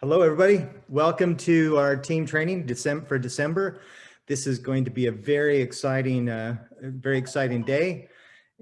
Hello, everybody. Welcome to our team training for December. This is going to be a very exciting day.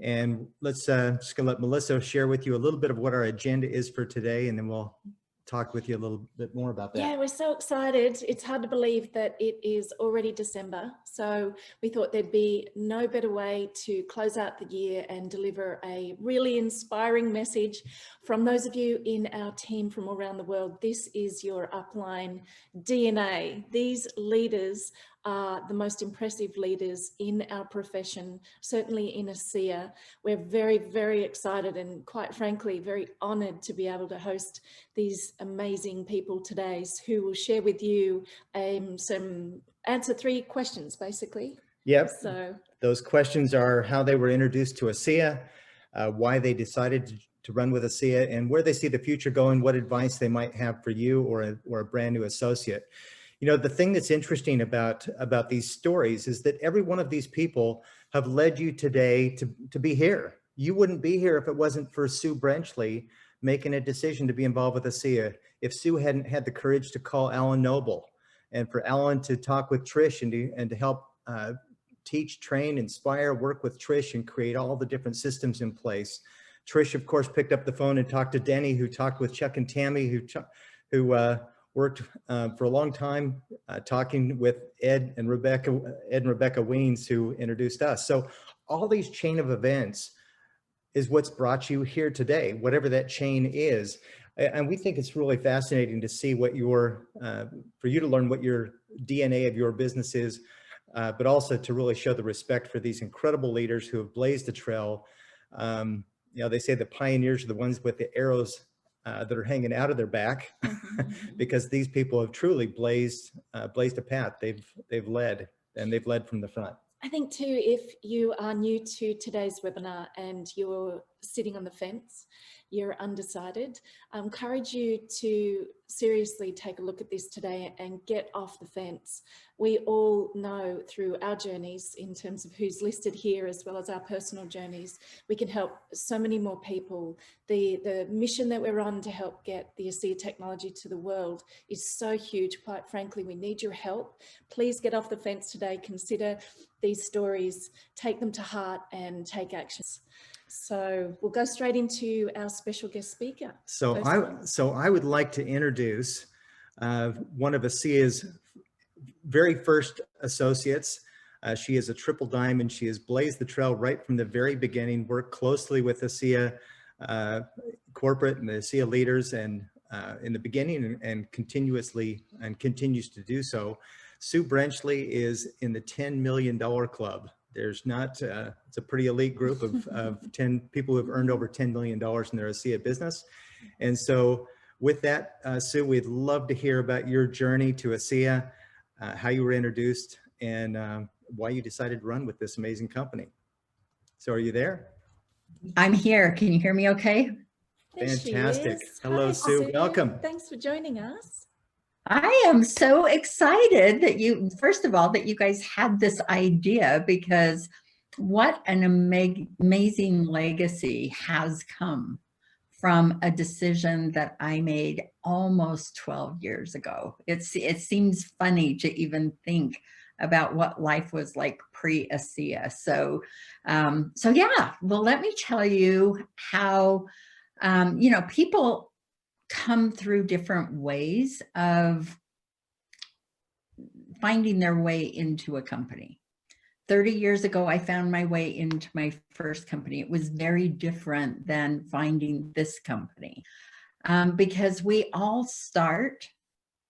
And let's just gonna let Melissa share with you a little bit of what our agenda is for today, and then we'll talk with you a little bit more about that. Yeah, we're so excited. It's hard to believe that it is already December. So we thought there'd be no better way to close out the year and deliver a really inspiring message from those of you in our team from around the world. This is your Upline DNA. These leaders are the most impressive leaders in our profession, certainly in ASEA. We're very, very excited and quite frankly, very honored to be able to host these amazing people today who will share with you answer 3 questions basically. Yep. So those questions are how they were introduced to ASEA, why they decided to run with ASEA, and where they see the future going, what advice they might have for you or a brand new associate. You know, the thing that's interesting about these stories is that every one of these people have led you today to be here. You wouldn't be here if it wasn't for Sue Brenchley making a decision to be involved with ASEA. If Sue hadn't had the courage to call Alan Noble, and for Alan to talk with Trish and to help teach, train, inspire, work with Trish and create all the different systems in place. Trish, of course, picked up the phone and talked to Deni, who talked with Chuck and Tammi, who worked for a long time talking with Ed and Rebecca Wiens, who introduced us. So all these chain of events is what's brought you here today, whatever that chain is. And we think it's really fascinating to see what for you to learn what your DNA of your business is, but also to really show the respect for these incredible leaders who have blazed the trail. You know, they say the pioneers are the ones with the arrows that are hanging out of their back, because these people have truly blazed a path. They've led, and they've led from the front. I think too, if you are new to today's webinar and you're sitting on the fence, you're undecided, I encourage you to seriously take a look at this today and get off the fence. We all know through our journeys, in terms of who's listed here, as well as our personal journeys, we can help so many more people. The mission that we're on to help get the ASEA technology to the world is so huge. Quite frankly, we need your help. Please get off the fence today. Consider these stories, take them to heart and take actions. So we'll go straight into our special guest speaker. So I would like to introduce one of ASEA's very first associates. She is a triple diamond. She has blazed the trail right from the very beginning, worked closely with ASEA corporate and the ASEA leaders, and in the beginning and continues to do so. Sue Brenchley is in the $10 million club. There's not, it's a pretty elite group of 10 people who have earned over $10 million in their ASEA business. And so with that, Sue, we'd love to hear about your journey to ASEA, how you were introduced, and why you decided to run with this amazing company. So are you there? I'm here. Can you hear me okay? Fantastic. Hello, Hi, Sue. Welcome. Thanks for joining us. I am so excited that first of all, that you guys had this idea, because what an amazing legacy has come from a decision that I made almost 12 years ago. It seems funny to even think about what life was like pre-ASEA. So yeah, well, let me tell you how, you know, people come through different ways of finding their way into a company. 30 years ago, I found my way into my first company. It was very different than finding this company, because we all start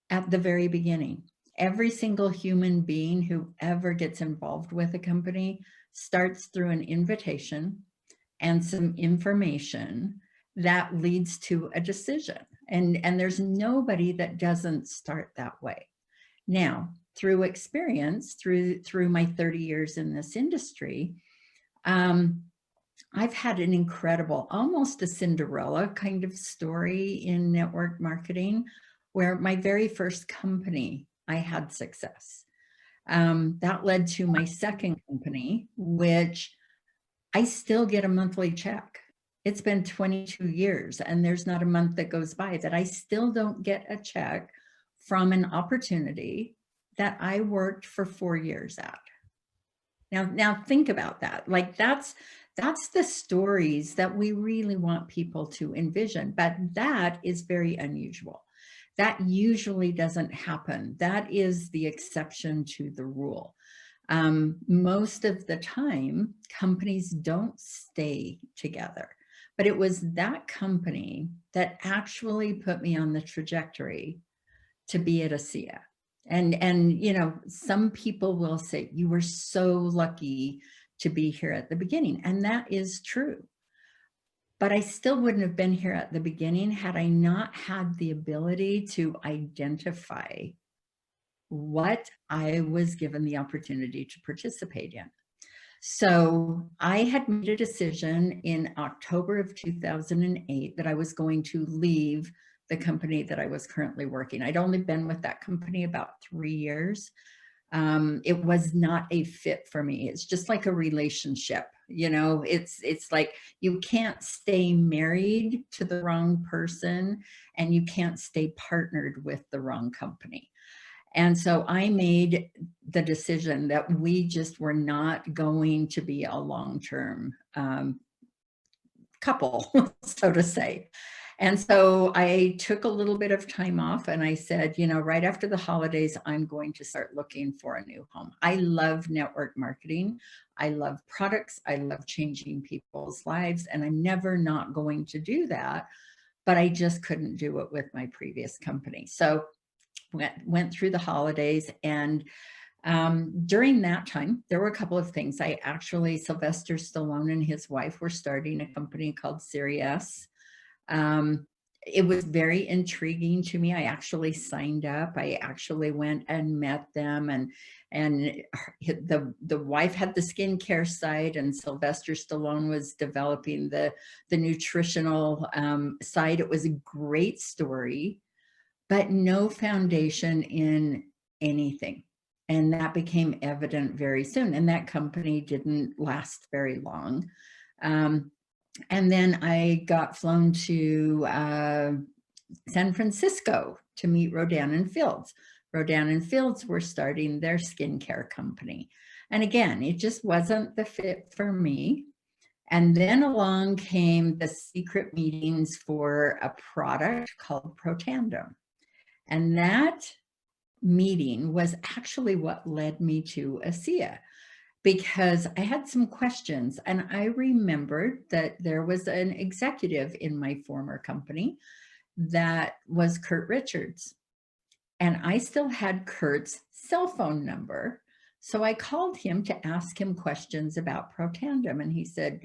at the very beginning. Every single human being who ever gets involved with a company starts through an invitation and some information that leads to a decision. And there's nobody that doesn't start that way. Now, through experience, through my 30 years in this industry, I've had an incredible, almost a Cinderella kind of story in network marketing, where my very first company, I had success. That led to my second company, which I still get a monthly check. It's been 22 years, and there's not a month that goes by that I still don't get a check from an opportunity that I worked for 4 years at. Now think about that. Like that's the stories that we really want people to envision, but that is very unusual. That usually doesn't happen. That is the exception to the rule. Most of the time, companies don't stay together, but it was that company that actually put me on the trajectory to be at ASEA. And you know, some people will say, you were so lucky to be here at the beginning. And that is true. But I still wouldn't have been here at the beginning had I not had the ability to identify what I was given the opportunity to participate in. So I had made a decision in October of 2008 that I was going to leave the company that I was currently working. I'd only been with that company about 3 years. It was not a fit for me. It's just like a relationship, you know, it's like you can't stay married to the wrong person and you can't stay partnered with the wrong company. And so I made the decision that we just were not going to be a long-term couple, so to say. And so I took a little bit of time off and I said, you know, right after the holidays, I'm going to start looking for a new home. I love network marketing. I love products. I love changing people's lives. And I'm never not going to do that, but I just couldn't do it with my previous company. So went through the holidays, and during that time, there were a couple of things. Sylvester Stallone and his wife were starting a company called Sirius. It was very intriguing to me. I actually signed up. I actually went and met them, and the wife had the skincare side, and Sylvester Stallone was developing the nutritional side. It was a great story, but no foundation in anything. And that became evident very soon. And that company didn't last very long. And then I got flown to San Francisco to meet Rodan and Fields. Rodan and Fields were starting their skincare company. And again, it just wasn't the fit for me. And then along came the secret meetings for a product called Protandim. And that meeting was actually what led me to ASEA, because I had some questions, and I remembered that there was an executive in my former company that was Kurt Richards. And I still had Kurt's cell phone number. So I called him to ask him questions about Protandim. And he said,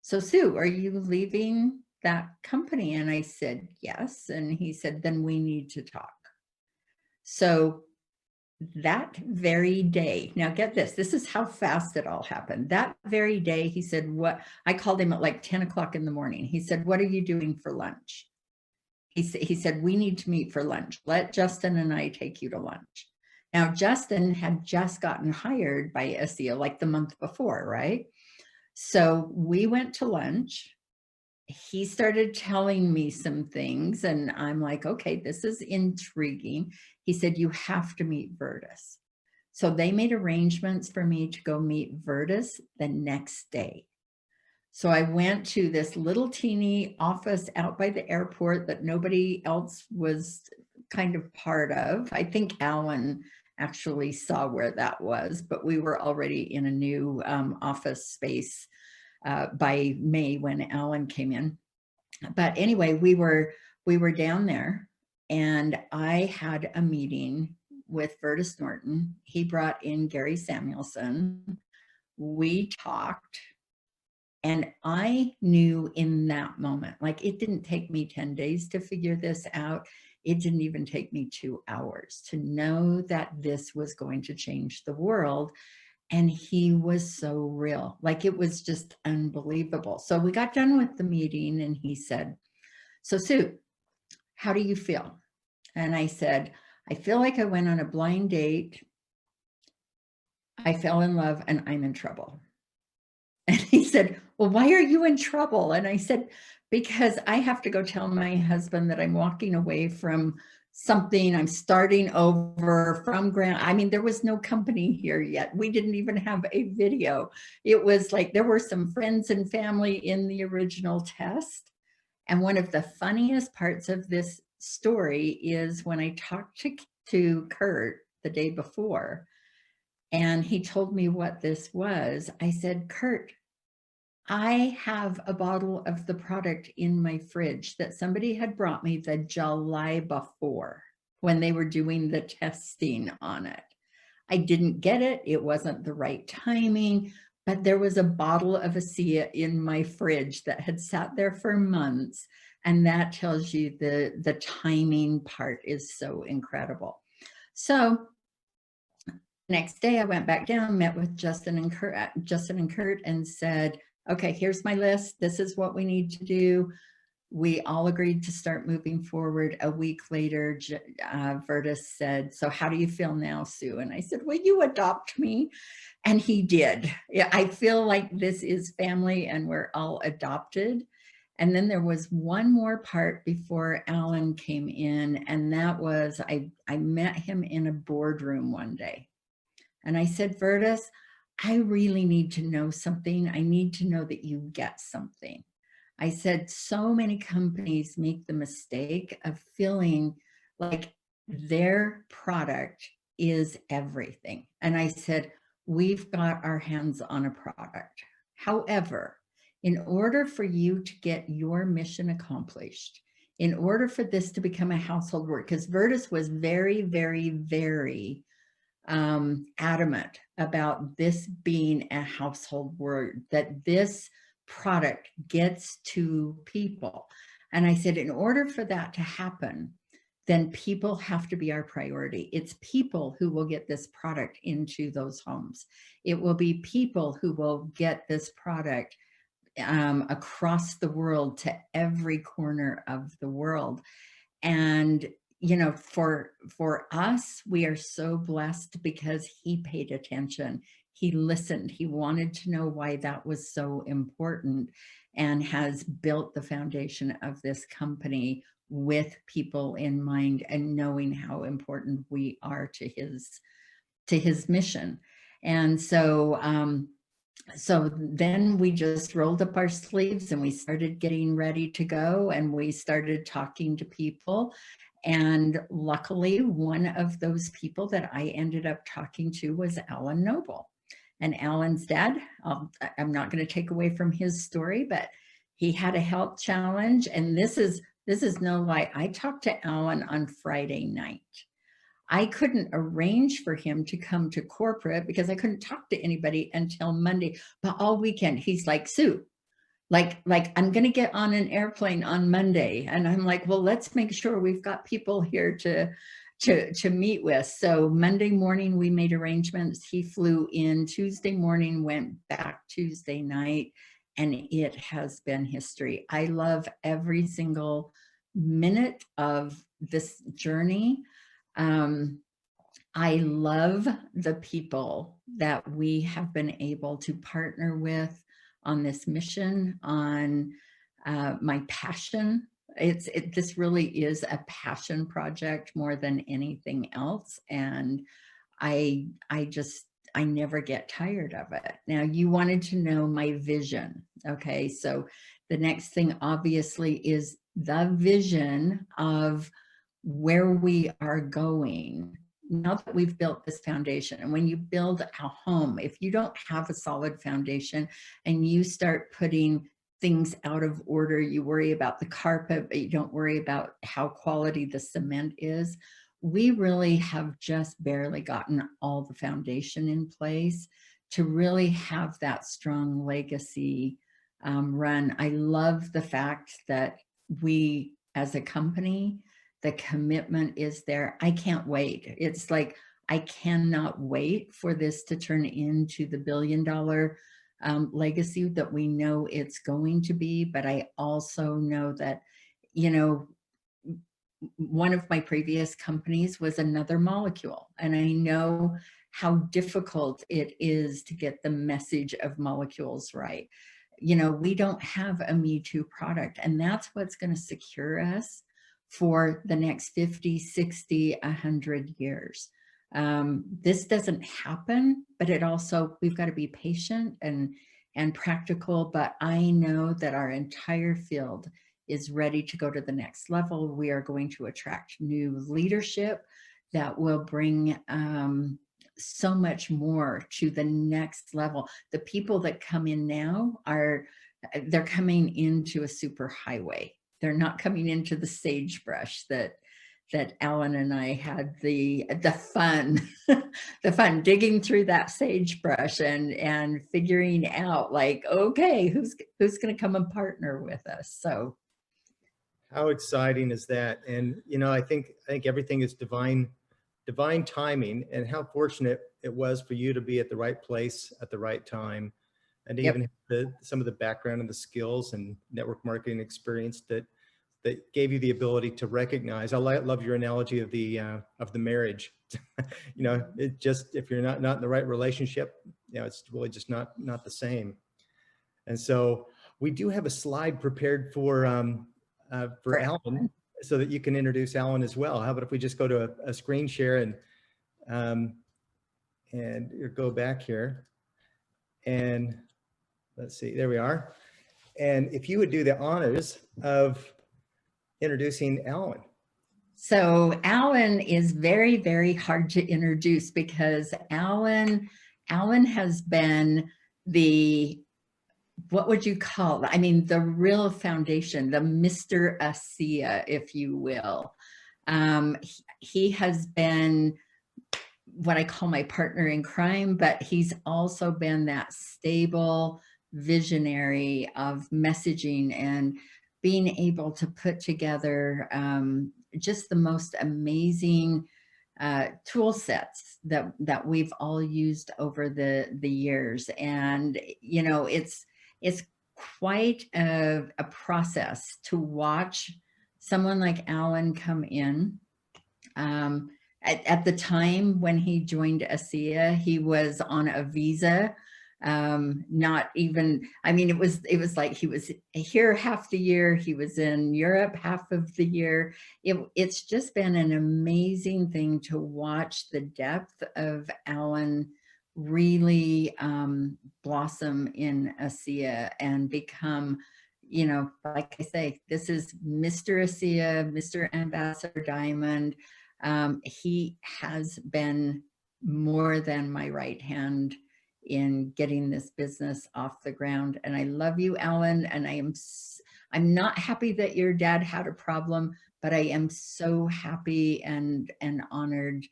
so Sue, are you leaving that company? And I said, yes. And he said, then we need to talk. So that very day, now get this, this is how fast it all happened. That very day, he said, what? I called him at like 10 o'clock in the morning. He said, what are you doing for lunch? He said, we need to meet for lunch. Let Justin and I take you to lunch. Now, Justin had just gotten hired by ASEA like the month before, right? So we went to lunch. He started telling me some things, and I'm like, okay, this is intriguing. He said, you have to meet Virtus. So they made arrangements for me to go meet Virtus the next day. So I went to this little teeny office out by the airport that nobody else was kind of part of. I think Alan actually saw where that was, but we were already in a new office space by May when Alan came in. But anyway, we were down there, and I had a meeting with Virtus Norton. He brought in Gary Samuelson. We talked, and I knew in that moment, like it didn't take me 10 days to figure this out. It didn't even take me 2 hours to know that this was going to change the world. And he was so real, like it was just unbelievable. So we got done with the meeting, and he said, so Sue, how do you feel? And I said, I feel like I went on a blind date. I fell in love and I'm in trouble. And he said, well, why are you in trouble? And I said, because I have to go tell my husband that I'm walking away from something. I'm starting over from ground. I mean, there was no company here yet. We didn't even have a video. It was like there were some friends and family in the original test. And one of the funniest parts of this story is when I talked to Kurt the day before, and he told me what this was. I said, Kurt, I have a bottle of the product in my fridge that somebody had brought me the July before when they were doing the testing on it. I didn't get it. It wasn't the right timing, but there was a bottle of ASEA in my fridge that had sat there for months. And that tells you the timing part is so incredible. So next day I went back down, met with Justin and Kurt and said, okay, here's my list. This is what we need to do. We all agreed to start moving forward. A week later, Vertus said, so how do you feel now, Sue? And I said, will you adopt me? And he did. Yeah, I feel like this is family and we're all adopted. And then there was one more part before Alan came in, and that was, I met him in a boardroom one day. And I said, Vertus, I really need to know something. I need to know that you get something. I said, so many companies make the mistake of feeling like their product is everything. And I said, we've got our hands on a product. However, in order for you to get your mission accomplished, in order for this to become a household word, because Vertus was very, very, very adamant about this being a household word, that this product gets to people. And I said, in order for that to happen, then people have to be our priority. It's people who will get this product into those homes. It will be people who will get this product across the world to every corner of the world. And you know, for us, we are so blessed because he paid attention. He listened. He wanted to know why that was so important, and has built the foundation of this company with people in mind and knowing how important we are to his mission. And so so then we just rolled up our sleeves and we started getting ready to go, and we started talking to people. And luckily, one of those people that I ended up talking to was Alan Noble. And Alan's dad, I'm not going to take away from his story, but he had a health challenge. And this is no lie. I talked to Alan on Friday night. I couldn't arrange for him to come to corporate because I couldn't talk to anybody until Monday. But all weekend, he's like, Sue, like I'm going to get on an airplane on Monday. And I'm like, well, let's make sure we've got people here to meet with. So Monday morning, we made arrangements. He flew in Tuesday morning, went back Tuesday night, and it has been history. I love every single minute of this journey. I love the people that we have been able to partner with on this mission, on my passion. This really is a passion project more than anything else. And I never get tired of it. Now, you wanted to know my vision. Okay, so the next thing obviously is the vision of where we are going now that we've built this foundation. And when you build a home, if you don't have a solid foundation and you start putting things out of order, you worry about the carpet, but you don't worry about how quality the cement is. We really have just barely gotten all the foundation in place to really have that strong legacy run. I love the fact that we, as a company, the commitment is there. I can't wait. It's like, I cannot wait for this to turn into the billion-dollar legacy that we know it's going to be. But I also know that, you know, one of my previous companies was another molecule, and I know how difficult it is to get the message of molecules right. You know, we don't have a Me Too product, and that's what's going to secure us for the next 50, 60, 100 years. This doesn't happen, but it also, we've got to be patient and practical, but I know that our entire field is ready to go to the next level. We are going to attract new leadership that will bring so much more to the next level. The people that come in now they're coming into a super highway. They're not coming into the sagebrush that Alan and I had the fun, the fun digging through that sagebrush and figuring out, like, okay, who's going to come and partner with us. So how exciting is that? And, you know, I think everything is divine timing, and how fortunate it was for you to be at the right place at the right time, and Yep. even some of the background and the skills and network marketing experience that gave you the ability to recognize. I love your analogy of the marriage. You know, it just, if you're not in the right relationship, you know, it's really just not the same. And so we do have a slide prepared for Alan, so that you can introduce Alan as well. How about if we just go to a screen share and go back here, and let's see, there we are. And if you would do the honors of introducing Alan. So Alan is very, very hard to introduce, because Alan has been what would you call it? I mean, the real foundation, the Mr. ASEA, if you will. He has been what I call my partner in crime, but he's also been that stable visionary of messaging and being able to put together just the most amazing tool sets that we've all used over the years. And, you know, it's quite a process to watch someone like Alan come in. At the time when he joined ASEA, he was on a visa. Not even, I mean, it was like he was here half the year, he was in Europe half of the year. It's just been an amazing thing to watch the depth of Alan really blossom in ASEA and become, you know, like I say, this is Mr. ASEA, Mr. Ambassador Diamond. He has been more than my right hand in getting this business off the ground. And I love you, Alan. And I'm not happy that your dad had a problem, but I am so happy and honored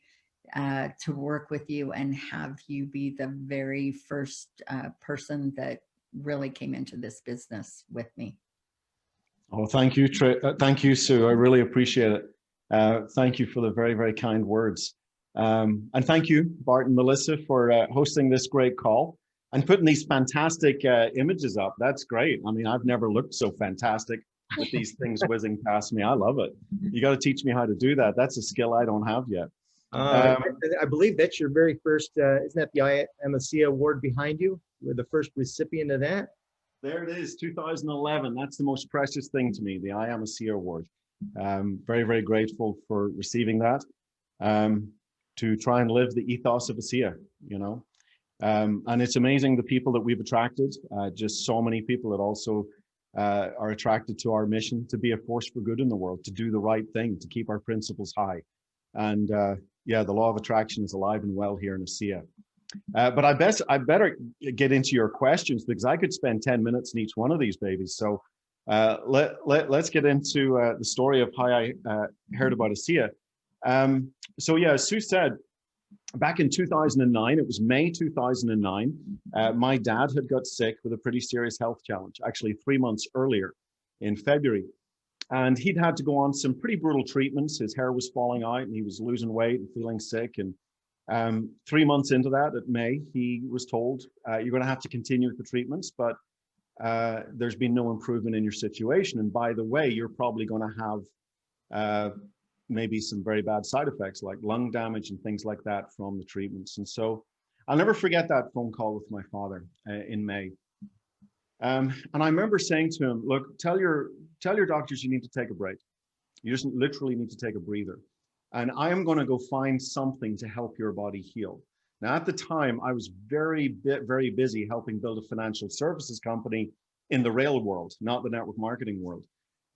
to work with you and have you be the very first person that really came into this business with me. Oh, thank you, thank you, Sue. I really appreciate it. Thank you for the very, very kind words. And thank you, Bart and Melissa, for hosting this great call and putting these fantastic images up. That's great. I mean, I've never looked so fantastic with these things whizzing past me. I love it. You got to teach me how to do that. That's a skill I don't have yet. I believe that's your very first, isn't that the Am ASEA Award behind you? You're the first recipient of that? There it is, 2011. That's the most precious thing to me, the Am ASEA Award. Very, very grateful for receiving that. To try and live the ethos of ASEA, you know. And it's amazing the people that we've attracted, just so many people that also are attracted to our mission to be a force for good in the world, to do the right thing, to keep our principles high. And yeah, the law of attraction is alive and well here in ASEA. But I better get into your questions, because I could spend 10 minutes in each one of these babies. So let's get into the story of how I heard about ASEA. So yeah, as Sue said, back in 2009, it was May 2009, my dad had got sick with a pretty serious health challenge, actually 3 months earlier in February. And he'd had to go on some pretty brutal treatments. His hair was falling out and he was losing weight and feeling sick. And 3 months into that, at May, he was told, you're going to have to continue with the treatments, but there's been no improvement in your situation. And by the way, you're probably going to have maybe some very bad side effects like lung damage and things like that from the treatments. And so I'll never forget that phone call with my father in May. And I remember saying to him, look, tell your doctors you need to take a break. You just literally need to take a breather. And I am going to go find something to help your body heal. Now, at the time, I was very busy helping build a financial services company in the rail world, not the network marketing world.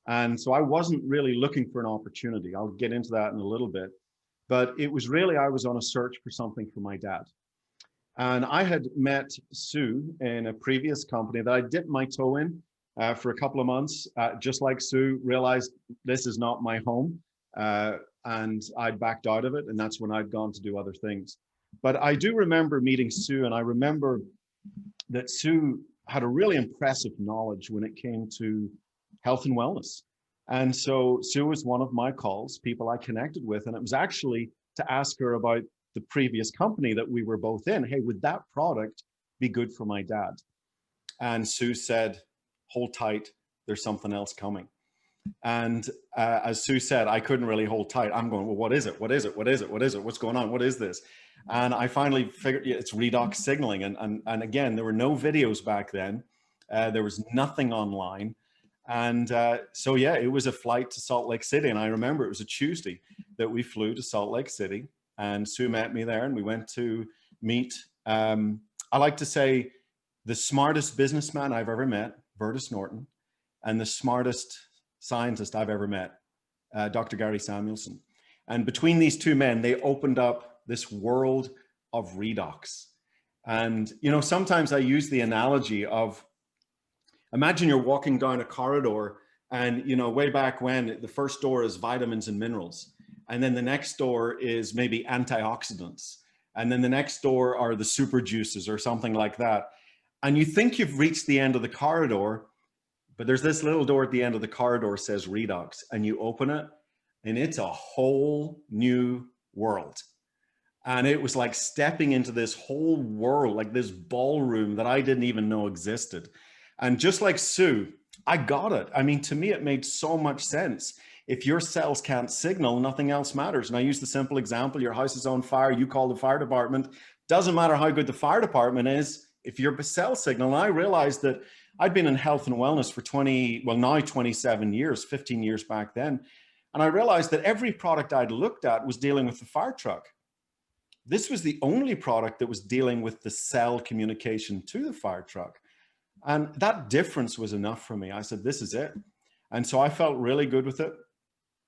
And so I wasn't really looking for an opportunity. I'll get into that in a little bit. But it was really, I was on a search for something for my dad. And I had met Sue in a previous company that I dipped my toe in for a couple of months. Just like Sue, realized this is not my home. And I'd backed out of it. And that's when I'd gone to do other things. But I do remember meeting Sue, and I remember that Sue had a really impressive knowledge when it came to health and wellness. And so Sue was one of my calls, people I connected with, and it was actually to ask her about the previous company that we were both in. Hey, would that product be good for my dad? And Sue said, hold tight, there's something else coming. And as Sue said, I couldn't really hold tight. I'm going, well, what is it? What is it? What is it? What is it? What's going on? What is this? And I finally figured it's redox signaling. And again, there were no videos back then. There was nothing online. And so, yeah, it was a flight to Salt Lake City. And I remember it was a Tuesday that we flew to Salt Lake City. And Sue met me there, and we went to meet, I like to say, the smartest businessman I've ever met, Vertus Norton, and the smartest scientist I've ever met, Dr. Gary Samuelson. And between these two men, they opened up this world of redox. And, you know, sometimes I use the analogy of, imagine you're walking down a corridor and, you know, way back when the first door is vitamins and minerals. And then the next door is maybe antioxidants. And then the next door are the super juices or something like that. And you think you've reached the end of the corridor, but there's this little door at the end of the corridor says redox, and you open it and it's a whole new world. And it was like stepping into this whole world, like this ballroom that I didn't even know existed. And just like Sue, I got it. I mean, to me, it made so much sense. If your cells can't signal, nothing else matters. And I use the simple example, your house is on fire, you call the fire department. Doesn't matter how good the fire department is, if your cell signal. And I realized that I'd been in health and wellness for 27 years, 15 years back then. And I realized that every product I'd looked at was dealing with the fire truck. This was the only product that was dealing with the cell communication to the fire truck. And that difference was enough for me. I said, this is it. And so I felt really good with it.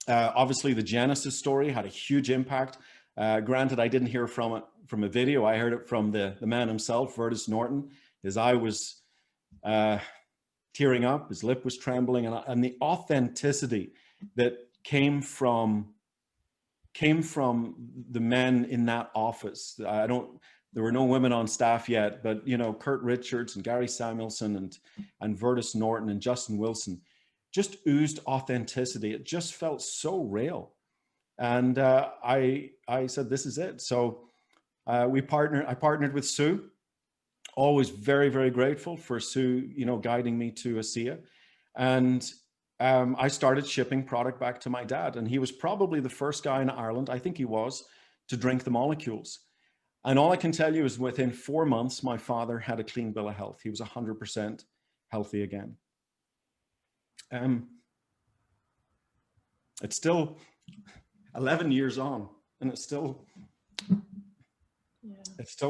Obviously, the Genesis story had a huge impact. Granted, I didn't hear from it from a video. I heard it from the man himself, Vertus Norton. His eye was tearing up, his lip was trembling, and the authenticity that came from the men in that office. There were no women on staff yet, but you know, Kurt Richards and Gary Samuelson and Vertus Norton and Justin Wilson just oozed authenticity. It just felt so real. And I said, this is it. So I partnered with Sue. Always very, very grateful for Sue, you know, guiding me to ASEA. And I started shipping product back to my dad. And he was probably the first guy in Ireland, I think he was, to drink the molecules. And all I can tell you is within 4 months, my father had a clean bill of health. He was 100% healthy again. It's still 11 years on, and it still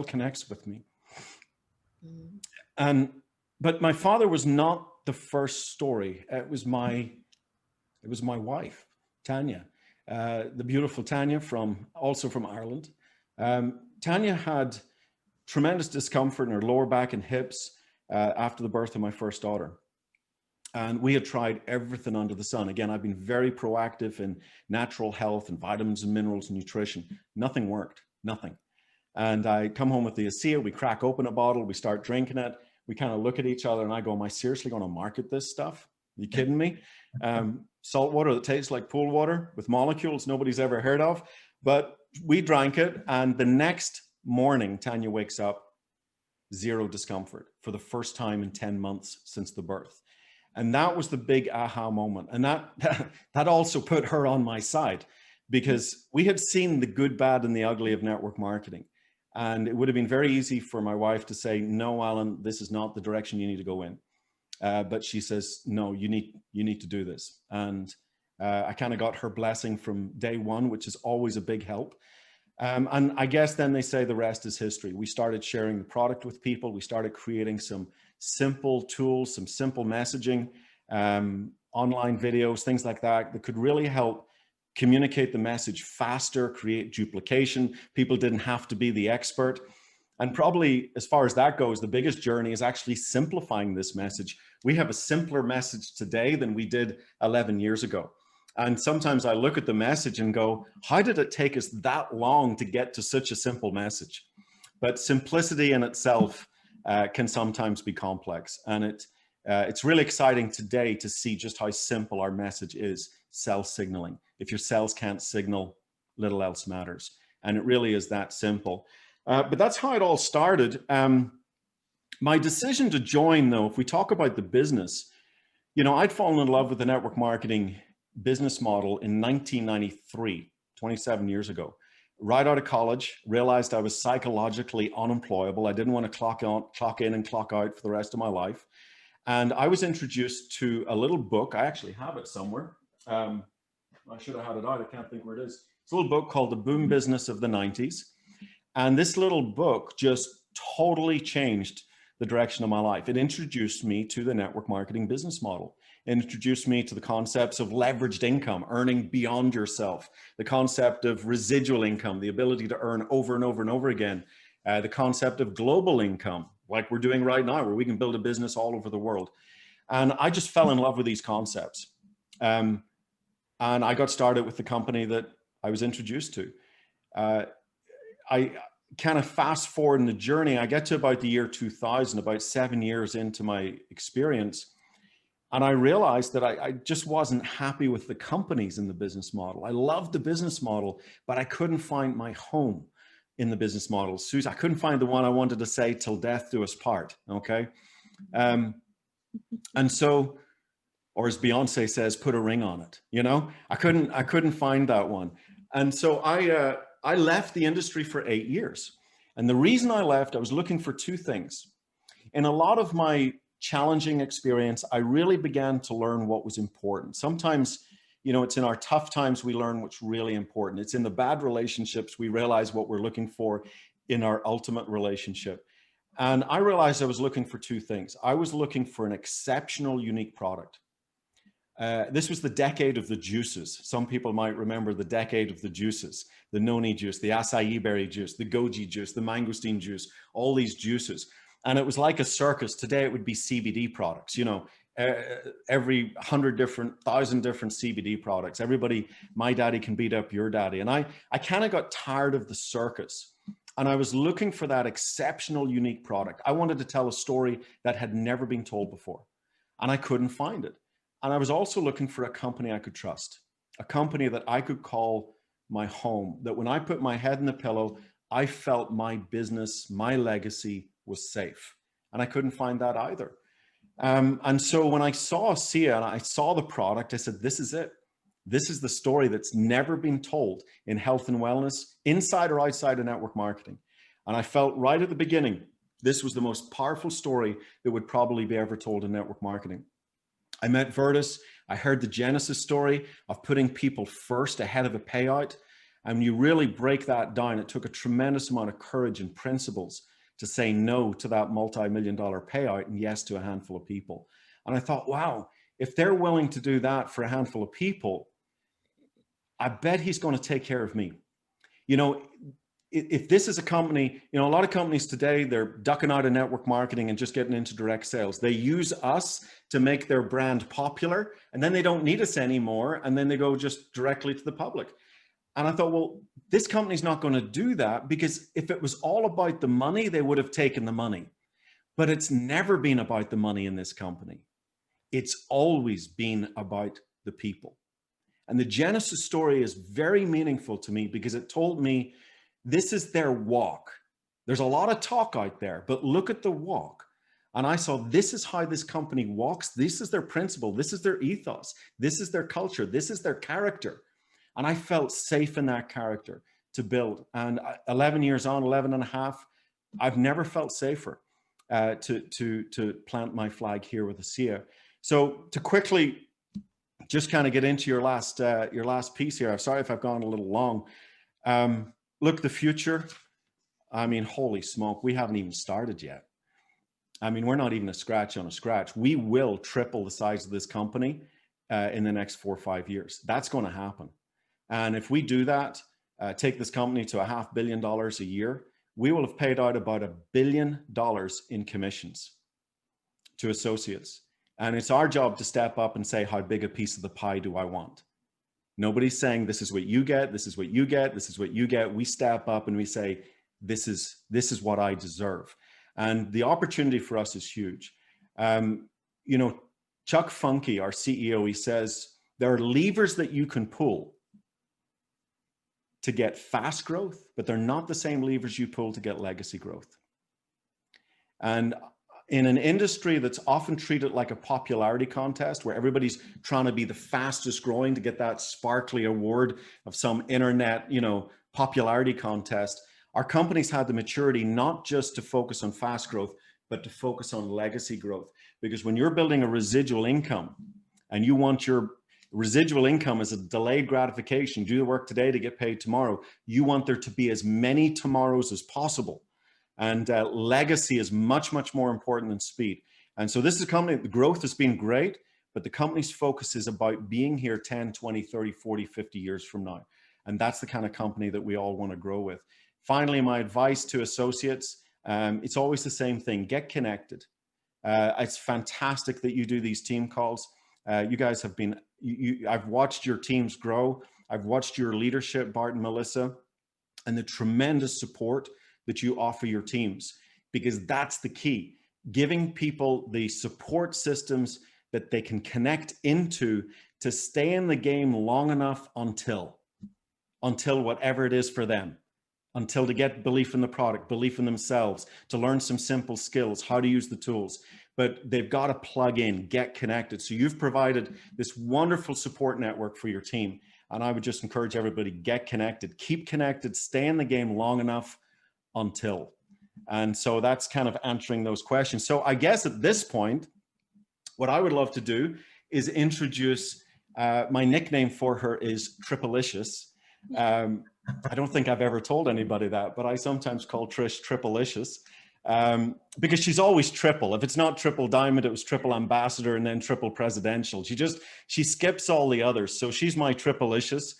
connects with me. But my father was not the first story. It was my wife, Tanya, the beautiful Tanya also from Ireland. Tanya had tremendous discomfort in her lower back and hips after the birth of my first daughter. And we had tried everything under the sun. Again, I've been very proactive in natural health and vitamins and minerals and nutrition. Nothing worked, nothing. And I come home with the ASEA, we crack open a bottle, we start drinking it. We kind of look at each other and I go, am I seriously going to market this stuff? Are you kidding me? Salt water that tastes like pool water with molecules nobody's ever heard of. But we drank it, and the next morning, Tanya wakes up, zero discomfort for the first time in 10 months since the birth. And that was the big aha moment. And that also put her on my side, because we had seen the good, bad, and the ugly of network marketing. And it would have been very easy for my wife to say, no, Alan, this is not the direction you need to go in. But she says, no, you need to do this. And I kind of got her blessing from day one, which is always a big help. And I guess then they say the rest is history. We started sharing the product with people. We started creating some simple tools, some simple messaging, online videos, things like that, that could really help communicate the message faster, create duplication. People didn't have to be the expert. And probably as far as that goes, the biggest journey is actually simplifying this message. We have a simpler message today than we did 11 years ago. And sometimes I look at the message and go, how did it take us that long to get to such a simple message? But simplicity in itself can sometimes be complex. And it's really exciting today to see just how simple our message is, cell signaling. If your cells can't signal, little else matters. And it really is that simple. But that's how it all started. My decision to join, though, if we talk about the business, you know, I'd fallen in love with the network marketing business model in 1993, 27 years ago. Right out of college, realized I was psychologically unemployable. I didn't want to clock in and clock out for the rest of my life. And I was introduced to a little book. I actually have it somewhere. I should have had it out. I can't think where it is. It's a little book called The Boom Business of the 90s. And this little book just totally changed the direction of my life. It introduced me to the network marketing business model. It introduced me to the concepts of leveraged income, earning beyond yourself, the concept of residual income, the ability to earn over and over and over again, the concept of global income, like we're doing right now, where we can build a business all over the world. And I just fell in love with these concepts. And I got started with the company that I was introduced to. I kind of fast forward in the journey. I get to about the year 2000, about 7 years into my experience. And I realized that I just wasn't happy with the companies in the business model. I loved the business model, but I couldn't find my home in the business model. Suze, I couldn't find the one I wanted to say, till death do us part, okay? And so, or as Beyonce says, put a ring on it, you know? I couldn't find that one. And so I left the industry for 8 years. And the reason I left, I was looking for two things. In a lot of my challenging experience, I really began to learn what was important. Sometimes, you know, it's in our tough times we learn what's really important. It's in the bad relationships we realize what we're looking for in our ultimate relationship. And I realized I was looking for two things. I was looking for an exceptional, unique product. This was the decade of the juices. Some people might remember the decade of the juices, the noni juice, the acai berry juice, the goji juice, the mangosteen juice, all these juices. And it was like a circus. Today it would be CBD products, you know, every 1,000 different CBD products. Everybody, my daddy can beat up your daddy. And I kind of got tired of the circus. And I was looking for that exceptional, unique product. I wanted to tell a story that had never been told before. And I couldn't find it. And I was also looking for a company I could trust, a company that I could call my home, that when I put my head in the pillow, I felt my business, my legacy was safe. And I couldn't find that either. And so when I saw ASEA and I saw the product, I said, this is it. This is the story that's never been told in health and wellness, inside or outside of network marketing. And I felt right at the beginning, this was the most powerful story that would probably be ever told in network marketing. I met Virtus. I heard the genesis story of putting people first ahead of a payout. And when you really break that down, it took a tremendous amount of courage and principles to say no to that multi-million-dollar payout and yes to a handful of people. And I thought, wow, if they're willing to do that for a handful of people, I bet he's going to take care of me. You know, if this is a company, you know, a lot of companies today, they're ducking out of network marketing and just getting into direct sales. They use us to make their brand popular, and then they don't need us anymore. And then they go just directly to the public. And I thought, well, this company's not going to do that, because if it was all about the money, they would have taken the money. But it's never been about the money in this company. It's always been about the people. And the Genesis story is very meaningful to me because it told me this is their walk. There's a lot of talk out there, but look at the walk. And I saw this is how this company walks. This is their principle. This is their ethos. This is their culture. This is their character. And I felt safe in that character to build. And 11 years on, 11 and a half, I've never felt safer to plant my flag here with ASEA. So to quickly just kind of get into your last piece here. I'm sorry if I've gone a little long. Look, the future, I mean, holy smoke, we haven't even started yet. I mean, we're not even a scratch on a scratch. We will triple the size of this company in the next 4 or 5 years. That's going to happen. And if we do that, take this company to $500 million a year, we will have paid out about $1 billion in commissions to associates. And it's our job to step up and say, how big a piece of the pie do I want? Nobody's saying this is what you get, this is what you get, this is what you get. We step up and we say, this is what I deserve. And the opportunity for us is huge. You know, Chuck Funky, our CEO, he says, there are levers that you can pull to get fast growth, but they're not the same levers you pull to get legacy growth. And in an industry that's often treated like a popularity contest where everybody's trying to be the fastest growing to get that sparkly award of some internet, you know, popularity contest, our company's had the maturity not just to focus on fast growth, but to focus on legacy growth. Because when you're building a residual income and you want your residual income as a delayed gratification, do the work today to get paid tomorrow, you want there to be as many tomorrows as possible. And legacy is much, much more important than speed. And so this is a company, the growth has been great, but the company's focus is about being here 10, 20, 30, 40, 50 years from now. And that's the kind of company that we all want to grow with. Finally, my advice to associates, it's always the same thing, get connected. It's fantastic that you do these team calls. You guys have been, I've watched your teams grow. I've watched your leadership, Bart and Melissa, and the tremendous support that you offer your teams, because that's the key. Giving people the support systems that they can connect into to stay in the game long enough until whatever it is for them, until to get belief in the product, belief in themselves, to learn some simple skills, how to use the tools. But they've got to plug in, get connected. So you've provided this wonderful support network for your team. And I would just encourage everybody, get connected, keep connected, stay in the game long enough until. And so that's kind of answering those questions. So I guess at this point, what I would love to do is introduce, my nickname for her is Triplicious. I don't think I've ever told anybody that, but I sometimes call Trish Triplicious because she's always triple. If it's not triple diamond, it was triple ambassador and then triple presidential. She skips all the others. So she's my Triplicious.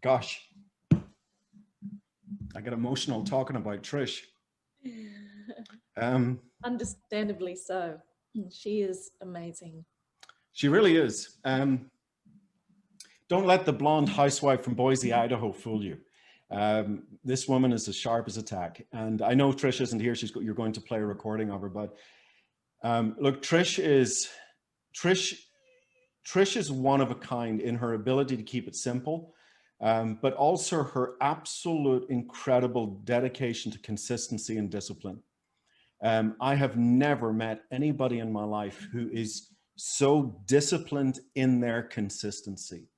Gosh, I get emotional talking about Trish. Understandably so. She is amazing. She really is. Don't let the blonde housewife from Boise, Idaho fool you. This woman is as sharp as a tack. And I know Trish isn't here. You're going to play a recording of her, but look, Trish is one of a kind in her ability to keep it simple, but also her absolute incredible dedication to consistency and discipline. I have never met anybody in my life who is so disciplined in their consistency.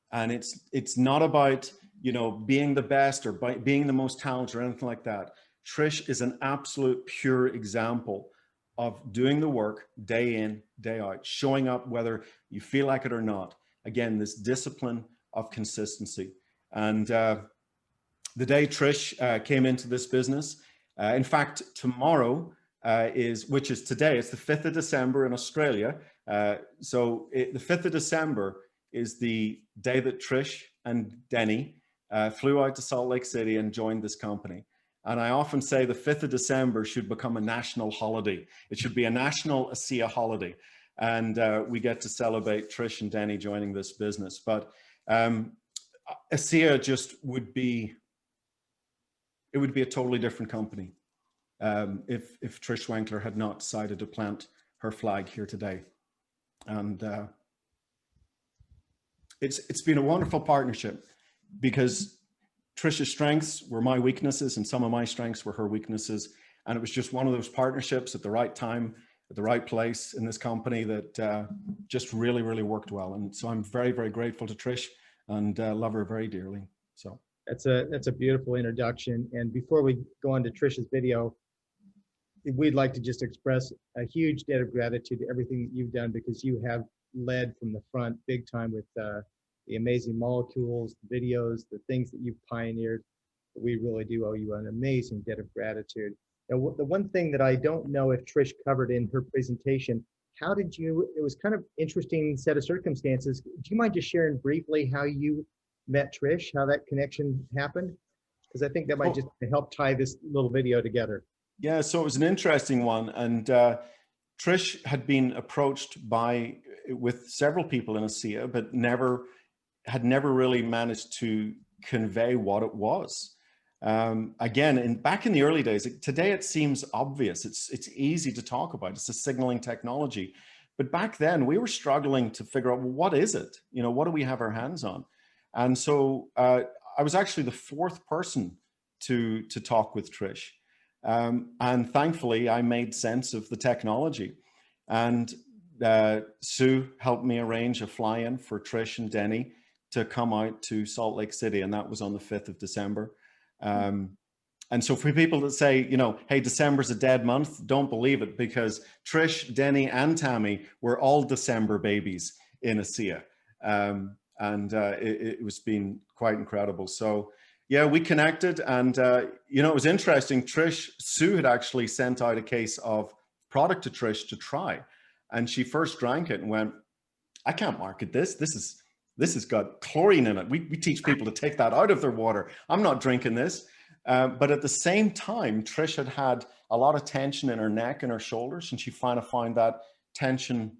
And it's not about, you know, being the best or by being the most talented or anything like that. Trish is an absolute pure example of doing the work day in, day out, showing up whether you feel like it or not. Again, this discipline of consistency. And the day Trish came into this business, in fact, tomorrow which is today, it's the 5th of December in Australia. The 5th of December is the day that Trish and Deni flew out to Salt Lake City and joined this company. And I often say the 5th of December should become a national holiday. It should be a national ASEA holiday. And we get to celebrate Trish and Deni joining this business. But ASEA just would be a totally different company if Trish Schwenkler had not decided to plant her flag here today. And it's been a wonderful partnership because Trish's strengths were my weaknesses and some of my strengths were her weaknesses. And it was just one of those partnerships at the right time, at the right place in this company that just really, really worked well. And so I'm very, very grateful to Trish and love her very dearly. So that's a beautiful introduction. And before we go on to Trish's video, we'd like to just express a huge debt of gratitude to everything that you've done, because you have led from the front big time with the amazing molecules, the videos, the things that you've pioneered. We really do owe you an amazing debt of gratitude. Now, the one thing that I don't know if Trish covered in her presentation, how did you, it was kind of interesting set of circumstances. Do you mind just sharing briefly how you met Trish, how that connection happened? Because I think that might just help tie this little video together. Yeah, so it was an interesting one. And Trish had been approached with several people in ASEA, but had never really managed to convey what it was. Again, back in the early days, today it seems obvious. It's easy to talk about. It's a signaling technology. But back then we were struggling to figure out, well, what is it? You know, what do we have our hands on? And so I was actually the fourth person to talk with Trish. And thankfully I made sense of the technology. And Sue helped me arrange a fly-in for Trish and Deni to come out to Salt Lake City. And that was on the 5th of December. And so for people that say, you know, hey, December's a dead month, don't believe it, because Trish, Deni, and Tammi were all December babies in ASEA. It was been quite incredible. So yeah, we connected, and you know, it was interesting. Sue had actually sent out a case of product to Trish to try, and she first drank it and went, I can't market this. This has got chlorine in it. We teach people to take that out of their water. I'm not drinking this. But at the same time, Trish had a lot of tension in her neck and her shoulders, and she found that tension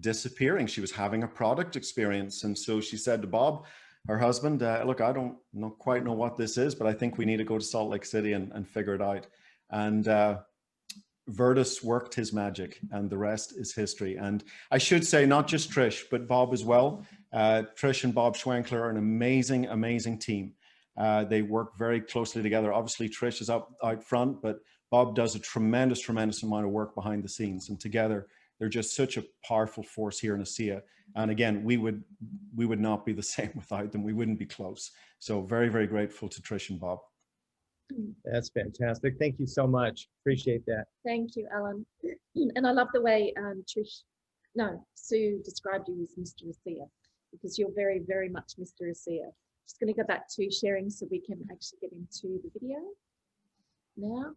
disappearing. She was having a product experience. And so she said to Bob, her husband, look, I don't quite know what this is, but I think we need to go to Salt Lake City and figure it out. And Virtus worked his magic, and the rest is history. And I should say, not just Trish, but Bob as well. Trish and Bob Schwenkler are an amazing, amazing team. They work very closely together. Obviously, Trish is out front, but Bob does a tremendous, tremendous amount of work behind the scenes. And together, they're just such a powerful force here in ASEA. And again, we would not be the same without them. We wouldn't be close. So very, very grateful to Trish and Bob. That's fantastic. Thank you so much. Appreciate that. Thank you, Alan. And I love the way Sue described you as Mr. ASEA, because you're very, very much Mr. ASEA. Just going to go back to sharing so we can actually get into the video now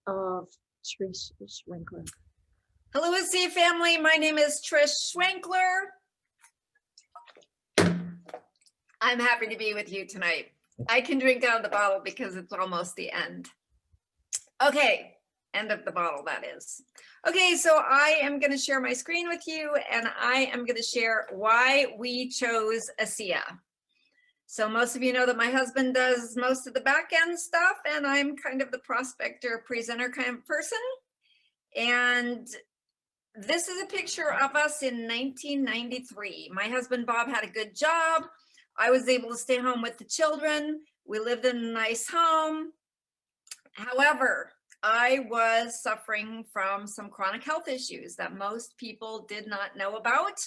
of Trish Schwenkler. Hello, ASEA family. My name is Trish Schwenkler. I'm happy to be with you tonight. I can drink out of the bottle because it's almost the end. Okay, end of the bottle, that is. Okay, so I am going to share my screen with you, and I am going to share why we chose ASEA. So most of you know that my husband does most of the back end stuff, and I'm kind of the prospector, presenter kind of person. And this is a picture of us in 1993. My husband, Bob, had a good job. I was able to stay home with the children. We lived in a nice home. However, I was suffering from some chronic health issues that most people did not know about.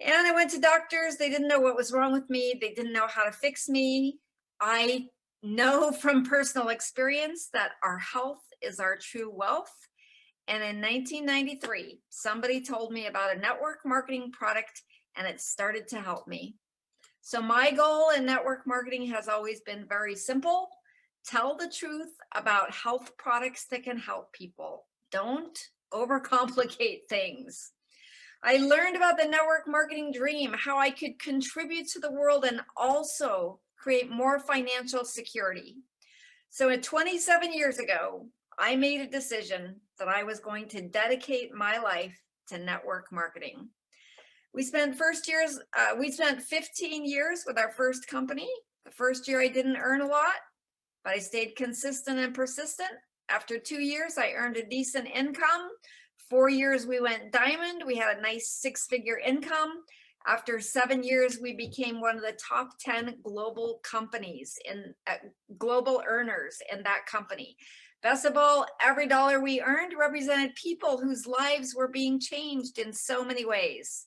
And I went to doctors. They didn't know what was wrong with me. They didn't know how to fix me. I know from personal experience that our health is our true wealth. And in 1993, somebody told me about a network marketing product, and it started to help me. So my goal in network marketing has always been very simple. Tell the truth about health products that can help people. Don't overcomplicate things. I learned about the network marketing dream, how I could contribute to the world and also create more financial security. So 27 years ago, I made a decision that I was going to dedicate my life to network marketing. We spent 15 years with our first company. The first year I didn't earn a lot, but I stayed consistent and persistent. After 2 years, I earned a decent income. 4 years, we went diamond. We had a nice 6-figure income. After 7 years, we became one of the top 10 global companies global earners in that company. Best of all, every dollar we earned represented people whose lives were being changed in so many ways.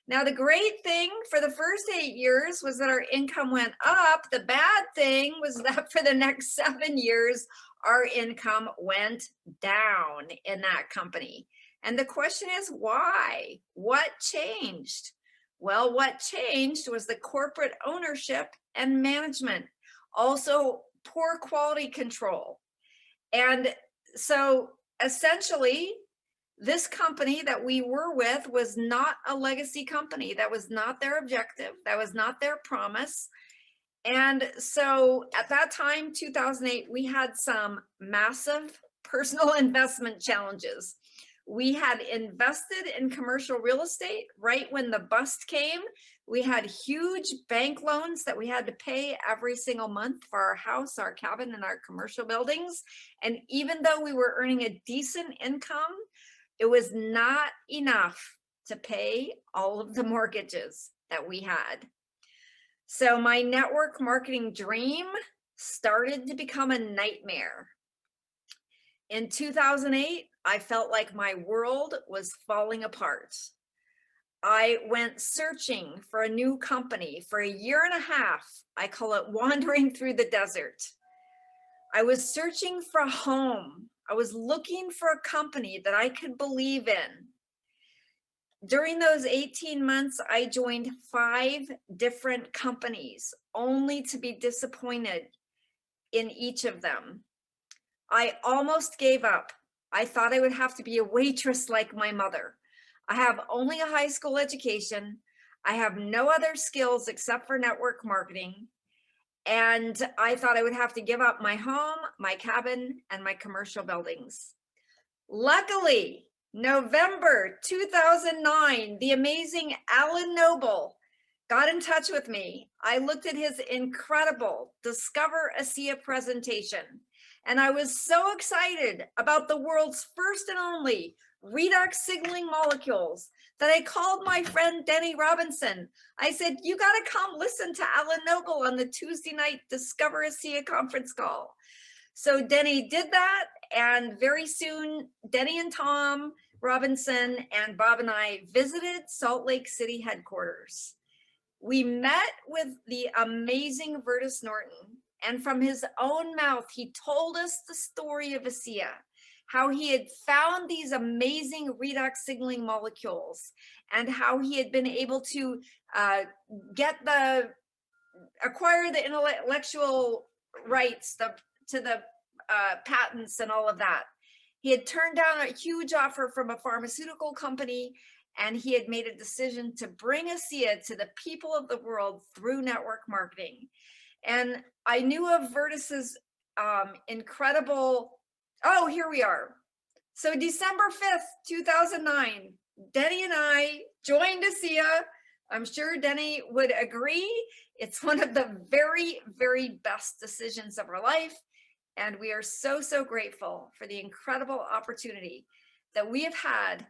Now, the great thing for the first 8 years was that our income went up. The bad thing was that for the next 7 years, our income went down in that company. And the question is why? What changed? Well, what changed was the corporate ownership and management, also poor quality control. And so essentially, this company that we were with was not a legacy company. That was not their objective. That was not their promise. And so at that time, 2008, we had some massive personal investment challenges. We had invested in commercial real estate right when the bust came. We had huge bank loans that we had to pay every single month for our house, our cabin, and our commercial buildings. And even though we were earning a decent income, it was not enough to pay all of the mortgages that we had. So my network marketing dream started to become a nightmare. In 2008, I felt like my world was falling apart. I went searching for a new company for a year and a half. I call it wandering through the desert. I was searching for a home. I was looking for a company that I could believe in. During those 18 months, I joined 5 different companies, only to be disappointed in each of them. I almost gave up. I thought I would have to be a waitress like my mother. I have only a high school education. I have no other skills except for network marketing. And I thought I would have to give up my home, my cabin, and my commercial buildings. Luckily, November 2009, the amazing Alan Noble got in touch with me. I looked at his incredible Discover ASEA presentation, and I was so excited about the world's first and only redox signaling molecules that I called my friend Deni Robinson. I said, you got to come listen to Alan Noble on the Tuesday night Discover ASEA conference call. So Deni did that, and very soon Deni and Tom Robinson and Bob and I visited Salt Lake City headquarters. We met with the amazing Vertus Norton, and from his own mouth, he told us the story of ASEA, how he had found these amazing redox signaling molecules, and how he had been able to acquire the intellectual rights to the patents and all of that. He had turned down a huge offer from a pharmaceutical company, and he had made a decision to bring ASEA to the people of the world through network marketing. And I knew of Vertus's incredible, oh, here we are. So December 5th, 2009, Deni and I joined ASEA. I'm sure Deni would agree. It's one of the very, very best decisions of our life. And we are so, so grateful for the incredible opportunity that we have had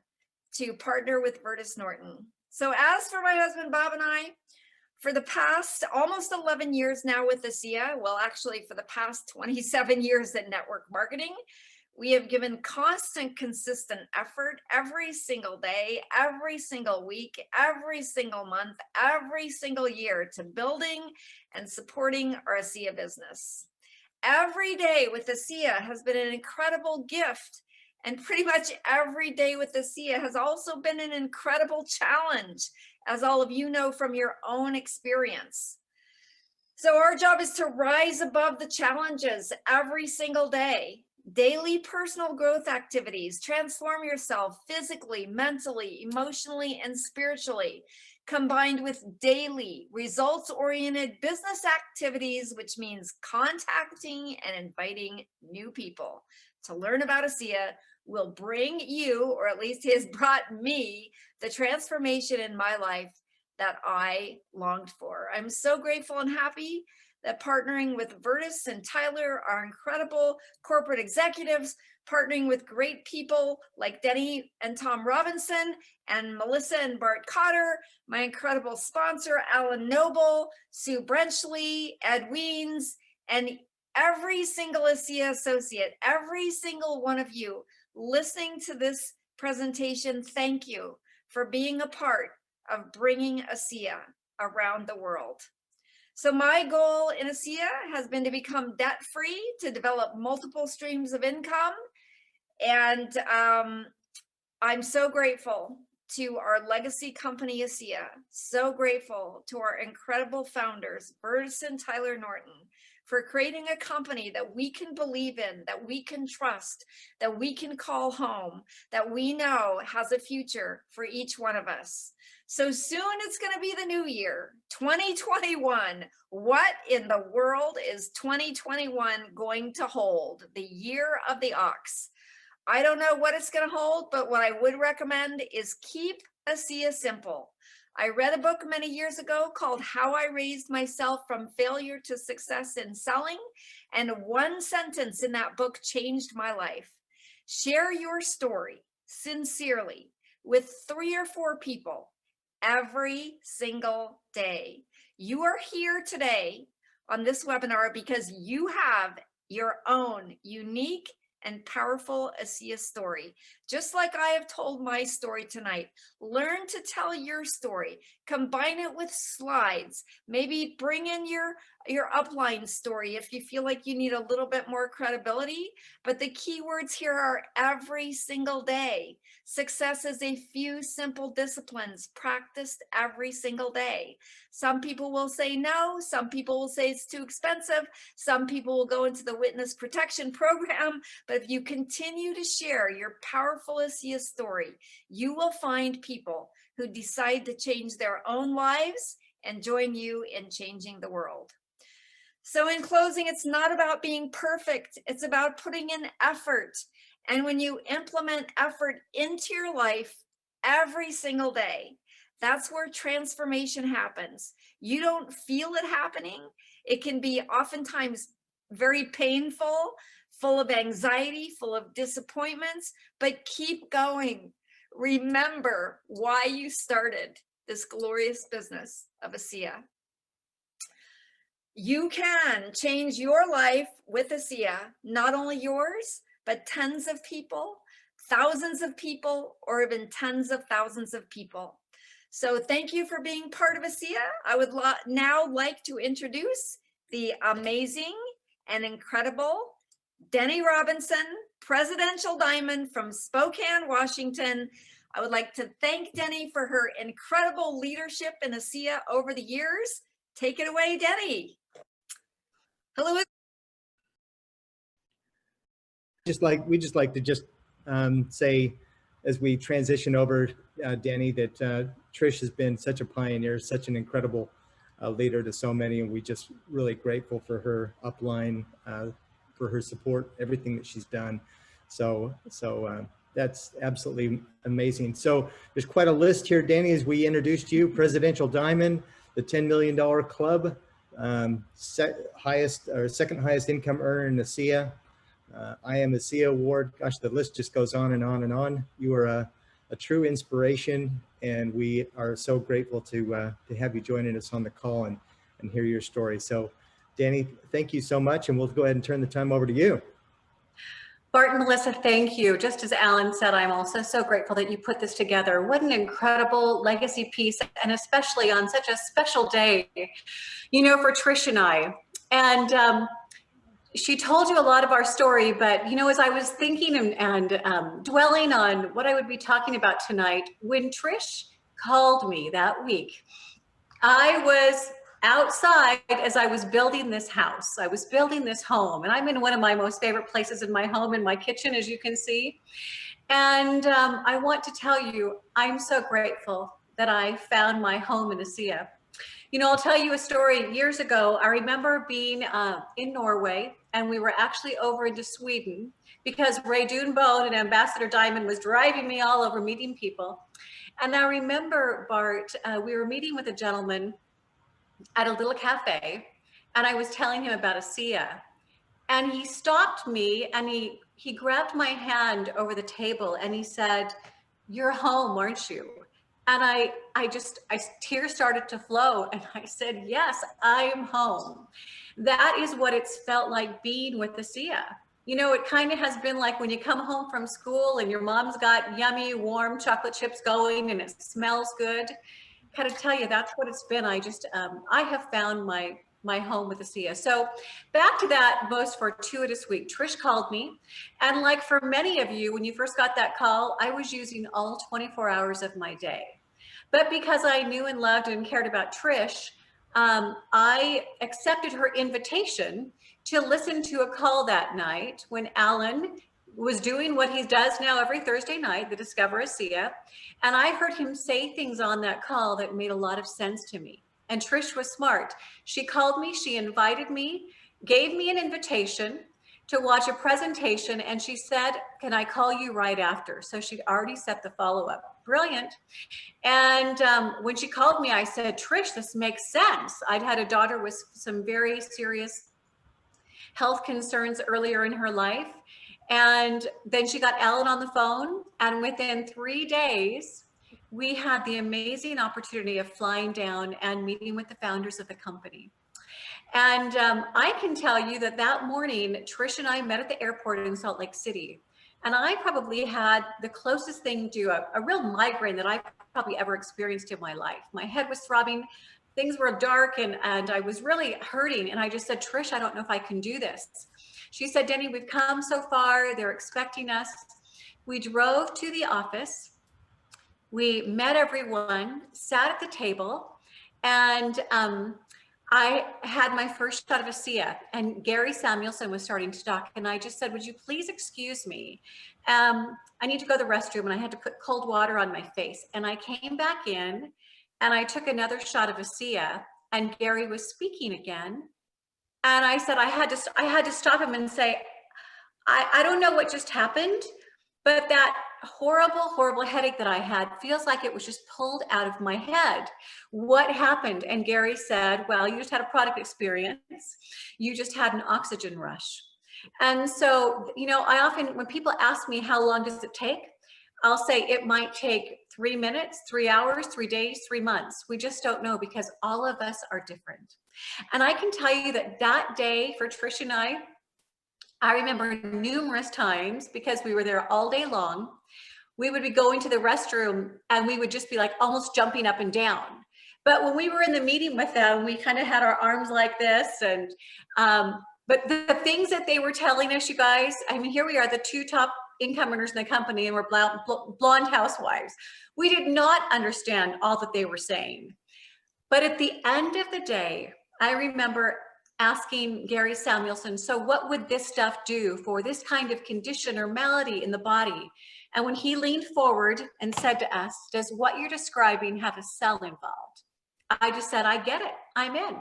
to partner with Vertus Norton. So as for my husband, Bob, and I, for the past almost 11 years now with ASEA, well, actually for the past 27 years in network marketing, we have given constant, consistent effort every single day, every single week, every single month, every single year to building and supporting our ASEA business. Every day with ASEA has been an incredible gift, and pretty much every day with ASEA has also been an incredible challenge, as all of you know from your own experience. So our job is to rise above the challenges every single day. Daily personal growth activities, transform yourself physically, mentally, emotionally, and spiritually, combined with daily results-oriented business activities, which means contacting and inviting new people to learn about ASEA, will bring you, or at least has brought me, the transformation in my life that I longed for. I'm so grateful and happy that partnering with Vertus and Tyler, our incredible corporate executives, partnering with great people like Deni and Tom Robinson, and Melissa and Bart Cotter, my incredible sponsor, Alan Noble, Sue Brenchley, Ed Wiens, and every single ASEA associate, every single one of you listening to this presentation, thank you for being a part of bringing ASEA around the world. So my goal in ASEA has been to become debt-free, to develop multiple streams of income. And I'm so grateful to our legacy company, ASEA, so grateful to our incredible founders, Burson, Tyler, Norton, for creating a company that we can believe in, that we can trust, that we can call home, that we know has a future for each one of us. So soon it's going to be the new year, 2021. What in the world is 2021 going to hold? The year of the ox. I don't know what it's going to hold, but what I would recommend is keep ASEA simple. I read a book many years ago called How I Raised Myself from Failure to Success in Selling, and one sentence in that book changed my life. Share your story sincerely with 3 or 4 people every single day. You are here today on this webinar because you have your own unique and powerful ASEA story. Just like I have told my story tonight, learn to tell your story, combine it with slides, maybe bring in your upline story if you feel like you need a little bit more credibility. But the key words here are every single day. Success is a few simple disciplines practiced every single day. Some people will say no, some people will say it's too expensive, some people will go into the witness protection program. But if you continue to share your powerful ASEA story, you will find people who decide to change their own lives and join you in changing the world. So in closing, it's not about being perfect. It's about putting in effort. And when you implement effort into your life every single day, that's where transformation happens. You don't feel it happening. It can be oftentimes very painful, full of anxiety, full of disappointments, but keep going. Remember why you started this glorious business of ASEA. You can change your life with ASEA, not only yours, but tens of people, thousands of people, or even tens of thousands of people. So thank you for being part of ASEA. I would now like to introduce the amazing and incredible Deni Robinson, Presidential Diamond from Spokane, Washington. I would like to thank Deni for her incredible leadership in ASEA over the years. Take it away, Deni. Hello. We just like to say, as we transition over, Deni, that Trish has been such a pioneer, such an incredible leader to so many, and we just really grateful for her upline, for her support, everything that she's done. So that's absolutely amazing. So there's quite a list here, Deni, as we introduced you: Presidential Diamond, the $10 million club, second highest income earner in ASEA, Am ASEA Award. Gosh, the list just goes on and on and on. You are a true inspiration, and we are so grateful to have you joining us on the call and hear your story. So Deni, thank you so much, and we'll go ahead and turn the time over to you. Bart and Melissa, thank you. Just as Alan said, I'm also so grateful that you put this together. What an incredible legacy piece, and especially on such a special day, you know, for Trish and I. And she told you a lot of our story, but, you know, as I was thinking and dwelling on what I would be talking about tonight, when Trish called me that week, I was outside as I was building this house. I was building this home, and I'm in one of my most favorite places in my home, in my kitchen, as you can see. And I want to tell you, I'm so grateful that I found my home in ASEA. You know, I'll tell you a story. Years ago, I remember being in Norway, and we were actually over into Sweden because Ray Dunebone and Ambassador Diamond was driving me all over meeting people. And I remember, Bart, we were meeting with a gentleman at a little cafe, and I was telling him about ASEA, and he stopped me and he grabbed my hand over the table and he said, "You're home, aren't you?" And I tears started to flow, and I said, yes, I am home. That is what it's felt like being with ASEA. You know, it kind of has been like when you come home from school and your mom's got yummy, warm chocolate chips going and it smells good. Kind of tell you, that's what it's been. I have found my home with ASEA. So back to that most fortuitous week, Trish called me. And like for many of you, when you first got that call, I was using all 24 hours of my day. But because I knew and loved and cared about Trish, I accepted her invitation to listen to a call that night when Alan was doing what he does now every Thursday night, the Discover ASEA. And I heard him say things on that call that made a lot of sense to me. And Trish was smart. She called me, she invited me, gave me an invitation to watch a presentation, and she said, can I call you right after? So she'd already set the follow-up. Brilliant. And when she called me, I said, Trish, this makes sense. I'd had a daughter with some very serious health concerns earlier in her life. And then she got Alan on the phone, and within 3 days, we had the amazing opportunity of flying down and meeting with the founders of the company. And I can tell you that that morning, Trish and I met at the airport in Salt Lake City. And I probably had the closest thing to a real migraine that I probably ever experienced in my life. My head was throbbing, things were dark, and I was really hurting. And I just said, Trish, I don't know if I can do this. She said, Deni, we've come so far, they're expecting us. We drove to the office, we met everyone, sat at the table, and I had my first shot of ASEA, and Gary Samuelson was starting to talk, and I just said, would you please excuse me? I need to go to the restroom, and I had to put cold water on my face. And I came back in, and I took another shot of ASEA, and Gary was speaking again. And I said, I had to stop him and say, I don't know what just happened, but that horrible headache that I had feels like it was just pulled out of my head. What happened? And Gary said, well, you just had a product experience. You just had an oxygen rush. And so, you know, I often, when people ask me, how long does it take? I'll say it might take 3 minutes, 3 hours, 3 days, 3 months. We just don't know, because all of us are different. And I can tell you that that day for Trish and I remember numerous times, because we were there all day long, we would be going to the restroom and we would just be like almost jumping up and down. But when we were in the meeting with them, we kind of had our arms like this. And but the things that they were telling us, you guys, I mean, here we are, the 2 top income earners in the company, and we're blonde housewives. We did not understand all that they were saying. But at the end of the day, I remember asking Gary Samuelson, so what would this stuff do for this kind of condition or malady in the body? And when he leaned forward and said to us, does what you're describing have a cell involved? I just said, I get it, I'm in.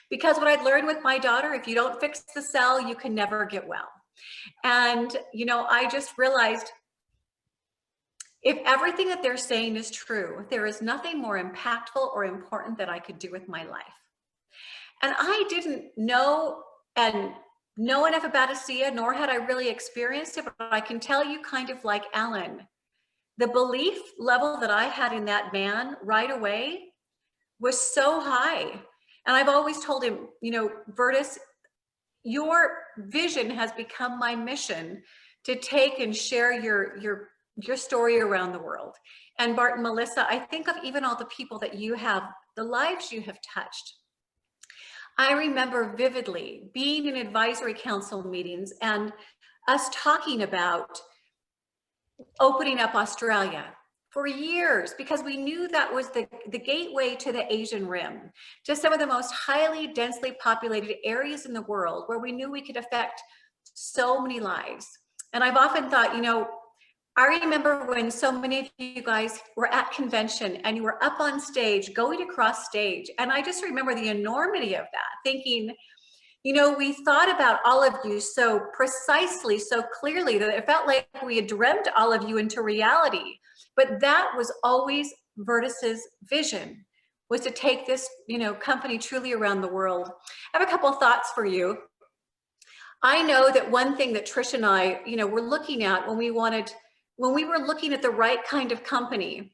Because what I'd learned with my daughter, if you don't fix the cell, you can never get well. And, you know, I just realized if everything that they're saying is true, there is nothing more impactful or important that I could do with my life. And I didn't know enough about ASEA, nor had I really experienced it, but I can tell you, kind of like Alan, the belief level that I had in that man right away was so high. And I've always told him, you know, Vertus, your vision has become my mission to take and share your story around the world. And Bart and Melissa, I think of even all the people that you have, the lives you have touched. I remember vividly being in advisory council meetings and us talking about opening up Australia for years, because we knew that was the gateway to the Asian Rim, to some of the most highly densely populated areas in the world, where we knew we could affect so many lives. And I've often thought, you know, I remember when so many of you guys were at convention and you were up on stage, going across stage. And I just remember the enormity of that, thinking, you know, we thought about all of you so precisely, so clearly, that it felt like we had dreamt all of you into reality. But that was always Vertus's vision, was to take this, you know, company truly around the world. I have a couple of thoughts for you. I know that one thing that Trish and I, you know, were looking at when we were looking at the right kind of company,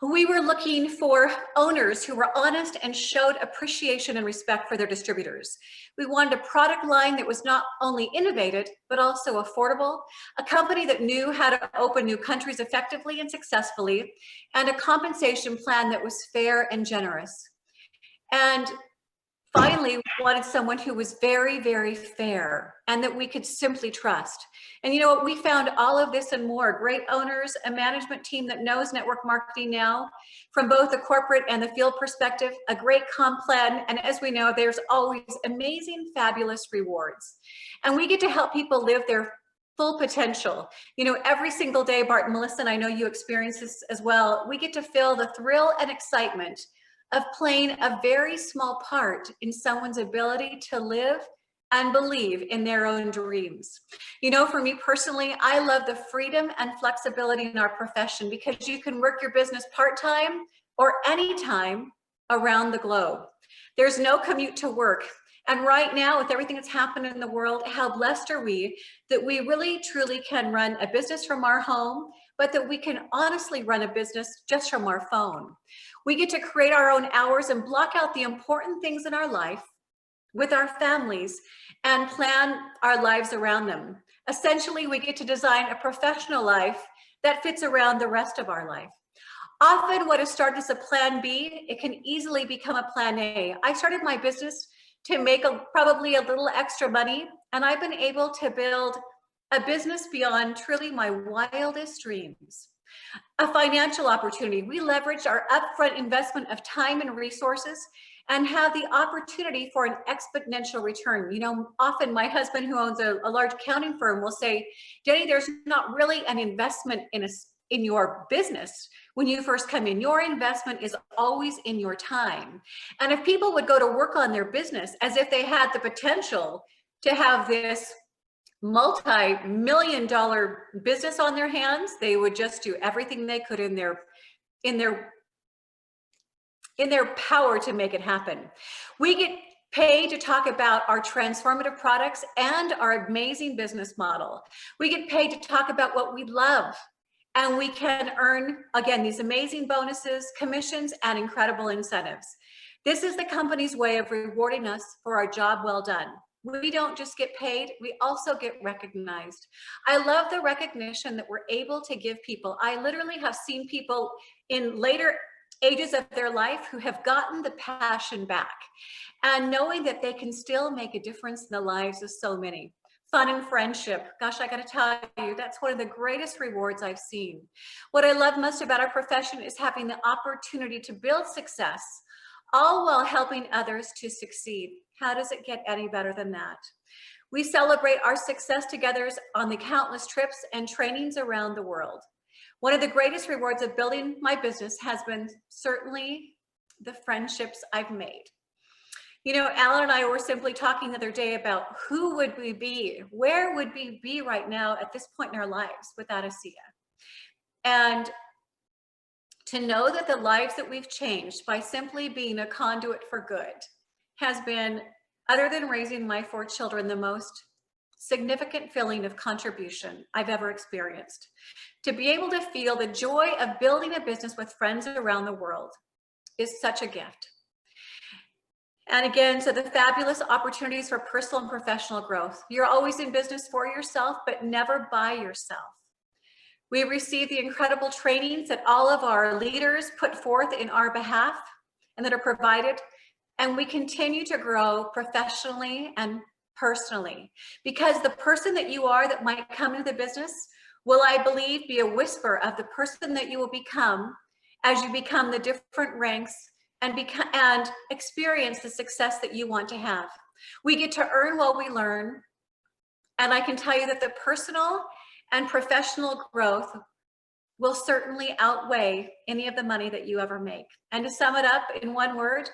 We were looking for owners who were honest and showed appreciation and respect for their distributors. We wanted a product line that was not only innovative, but also affordable, a company that knew how to open new countries effectively and successfully, and a compensation plan that was fair and generous. And finally, we wanted someone who was very, very fair and that we could simply trust. And you know what? We found all of this and more. Great owners, a management team that knows network marketing now from both the corporate and the field perspective, a great comp plan. And as we know, there's always amazing, fabulous rewards. And we get to help people live their full potential. You know, every single day, Bart and Melissa, and I know you experience this as well, we get to feel the thrill and excitement of playing a very small part in someone's ability to live and believe in their own dreams. You know, for me personally, I love the freedom and flexibility in our profession because you can work your business part-time or anytime around the globe. There's no commute to work. And right now, with everything that's happened in the world, how blessed are we that we really truly can run a business from our home, but that we can honestly run a business just from our phone. We get to create our own hours and block out the important things in our life with our families and plan our lives around them. Essentially, we get to design a professional life that fits around the rest of our life. Often what has started as a plan B, it can easily become a plan A. I started my business to make probably a little extra money, and I've been able to build a business beyond truly my wildest dreams. A financial opportunity. We leveraged our upfront investment of time and resources and have the opportunity for an exponential return. You know, often my husband, who owns a large accounting firm, will say, Deni, there's not really an investment in your business when you first come in. Your investment is always in your time. And if people would go to work on their business as if they had the potential to have this multi-million-dollar business on their hands, they would just do everything they could in their power to make it happen. We get paid to talk about our transformative products and our amazing business model. We get paid to talk about what we love, and we can earn, again, these amazing bonuses, commissions, and incredible incentives. This is the company's way of rewarding us for our job well done. We don't just get paid, we also get recognized. I love the recognition that we're able to give people. I literally have seen people in later ages of their life who have gotten the passion back, and knowing that they can still make a difference in the lives of so many. Fun and friendship. Gosh, I gotta tell you, that's one of the greatest rewards I've seen. What I love most about our profession is having the opportunity to build success, all while helping others to succeed. How does it get any better than that? We celebrate our success together on the countless trips and trainings around the world. One of the greatest rewards of building my business has been certainly the friendships I've made. You know, Alan and I were simply talking the other day about who would we be? Where would we be right now at this point in our lives without ASEA? And to know that the lives that we've changed by simply being a conduit for good has been, other than raising my 4 children, the most significant feeling of contribution I've ever experienced. To be able to feel the joy of building a business with friends around the world is such a gift. And again, so the fabulous opportunities for personal and professional growth. You're always in business for yourself, but never by yourself. We receive the incredible trainings that all of our leaders put forth in our behalf and that are provided. And we continue to grow professionally and personally, because the person that you are that might come into the business will, I believe, be a whisper of the person that you will become as you become the different ranks and experience the success that you want to have. We get to earn while we learn. And I can tell you that the personal and professional growth will certainly outweigh any of the money that you ever make. And to sum it up in one word,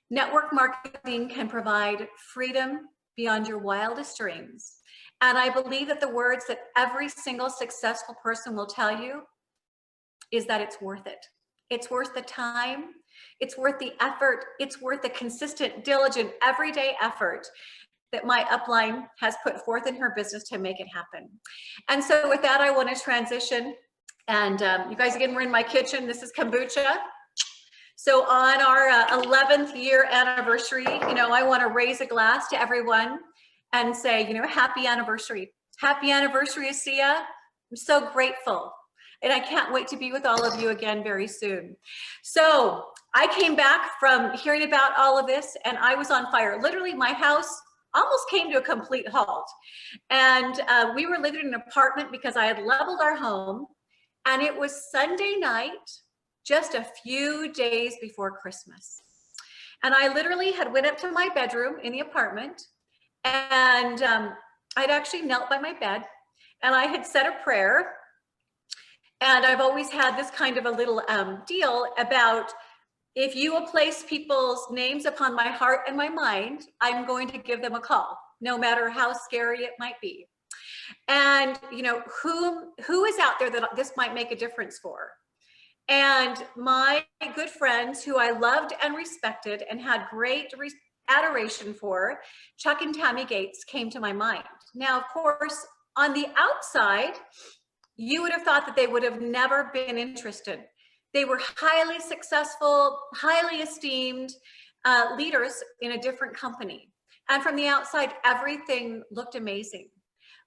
network marketing can provide freedom beyond your wildest dreams. And I believe that the words that every single successful person will tell you is that it's worth it. It's worth the time. It's worth the effort. It's worth the consistent, diligent, everyday effort that my upline has put forth in her business to make it happen. And so with that, I want to transition And you guys, again, we're in my kitchen. This is kombucha. So on our 11th year anniversary, you know, I want to raise a glass to everyone and say, you know, happy anniversary. Happy anniversary, ASEA. I'm so grateful. And I can't wait to be with all of you again very soon. So I came back from hearing about all of this and I was on fire. Literally, my house almost came to a complete halt. And we were living in an apartment because I had leveled our home. And it was Sunday night, just a few days before Christmas. And I literally had went up to my bedroom in the apartment and I'd actually knelt by my bed and I had said a prayer. And I've always had this kind of a little deal about if you will place people's names upon my heart and my mind, I'm going to give them a call, no matter how scary it might be. And, you know, who is out there that this might make a difference for? And my good friends who I loved and respected and had great adoration for, Chuck and Tammi Gates, came to my mind. Now, of course, on the outside, you would have thought that they would have never been interested. They were highly successful, highly esteemed leaders in a different company. And from the outside, everything looked amazing.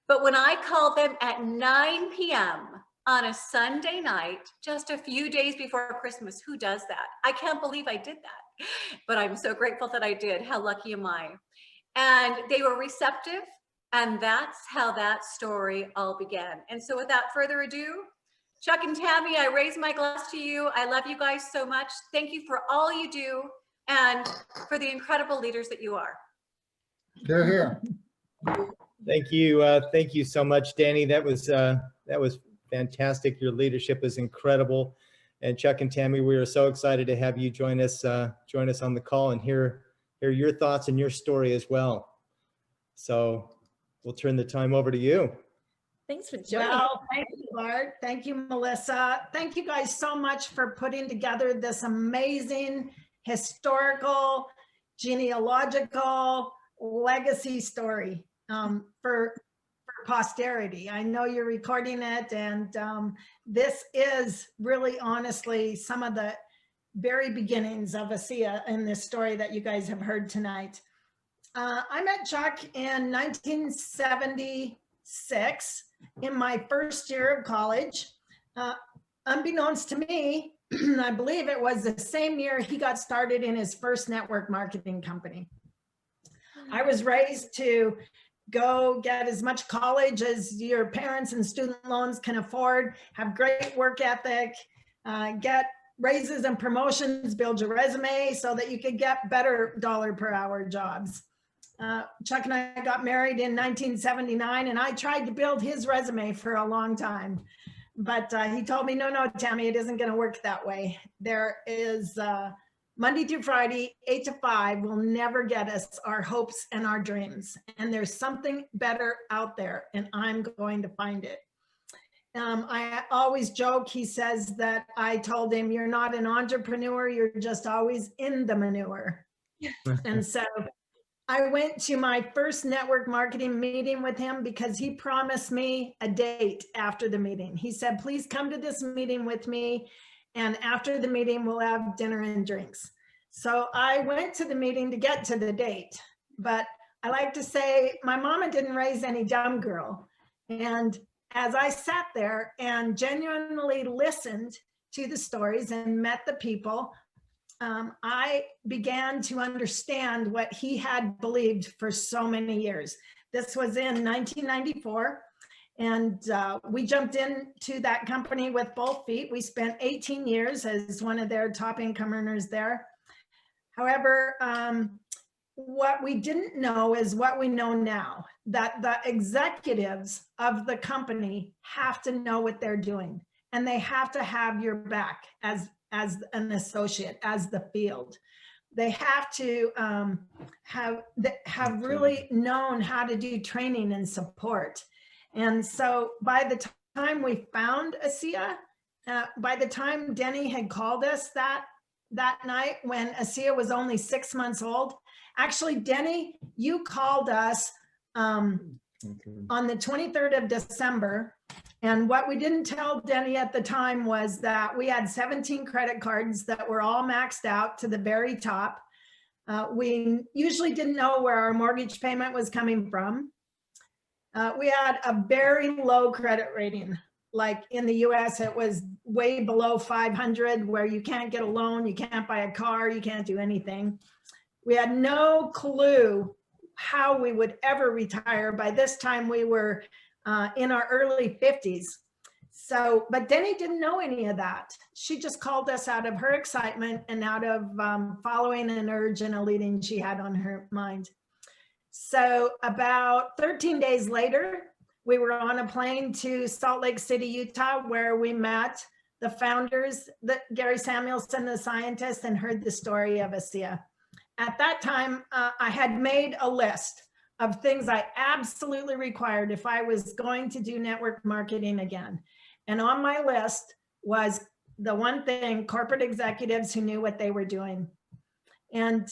But when I called them at 9 p.m. on a Sunday night, just a few days before Christmas, who does that? I can't believe I did that, but I'm so grateful that I did. How lucky am I? And they were receptive. And that's how that story all began. And so without further ado, Chuck and Tammi, I raise my glass to you. I love you guys so much. Thank you for all you do and for the incredible leaders that you are. They're here. Thank you so much, Deni. That was fantastic. Your leadership is incredible. And Chuck and Tammi, we are so excited to have you join us on the call and hear your thoughts and your story as well. So we'll turn the time over to you. Thanks for joining. Well, thank you, Bart. Thank you, Melissa. Thank you guys so much for putting together this amazing historical, genealogical legacy story for posterity. I know you're recording it, and this is really honestly some of the very beginnings of ASEA in this story that you guys have heard tonight. I met Chuck in 1976 in my first year of college. Unbeknownst to me, I believe it was the same year he got started in his first network marketing company. I was raised to go get as much college as your parents and student loans can afford, have great work ethic, get raises and promotions, build your resume so that you could get better dollar per hour jobs. Chuck and I got married in 1979, and I tried to build his resume for a long time. But he told me, no, Tammi, it isn't going to work that way. There is Monday through Friday, 8 to 5 will never get us our hopes and our dreams. And there's something better out there, and I'm going to find it. I always joke, he says that I told him, you're not an entrepreneur, you're just always in the manure. And so I went to my first network marketing meeting with him because he promised me a date after the meeting. He said, please come to this meeting with me, and after the meeting, we'll have dinner and drinks. So I went to the meeting to get to the date, but I like to say my mama didn't raise any dumb girl. And as I sat there and genuinely listened to the stories and met the people, I began to understand what he had believed for so many years. This was in 1994, and we jumped into that company with both feet. We spent 18 years as one of their top income earners there. However, what we didn't know is what we know now, that the executives of the company have to know what they're doing, and they have to have your back as an associate, as the field. They have to have really known how to do training and support. And so by the time we found ASEA, by the time Deni had called us that night when ASEA was only 6 months old, actually, Deni, you called us on the 23rd of December. And what we didn't tell Deni at the time was that we had 17 credit cards that were all maxed out to the very top. We usually didn't know where our mortgage payment was coming from. We had a very low credit rating. Like in the US, it was way below 500, where you can't get a loan, you can't buy a car, you can't do anything. We had no clue how we would ever retire. By this time, we were in our early 50s. So, but Deni didn't know any of that. She just called us out of her excitement and out of following an urge and a leading she had on her mind. So about 13 days later, we were on a plane to Salt Lake City, Utah, where we met the founders, Gary Samuelson, the scientist, and heard the story of ASEA. At that time, I had made a list of things I absolutely required if I was going to do network marketing again. And on my list was the one thing, corporate executives who knew what they were doing. And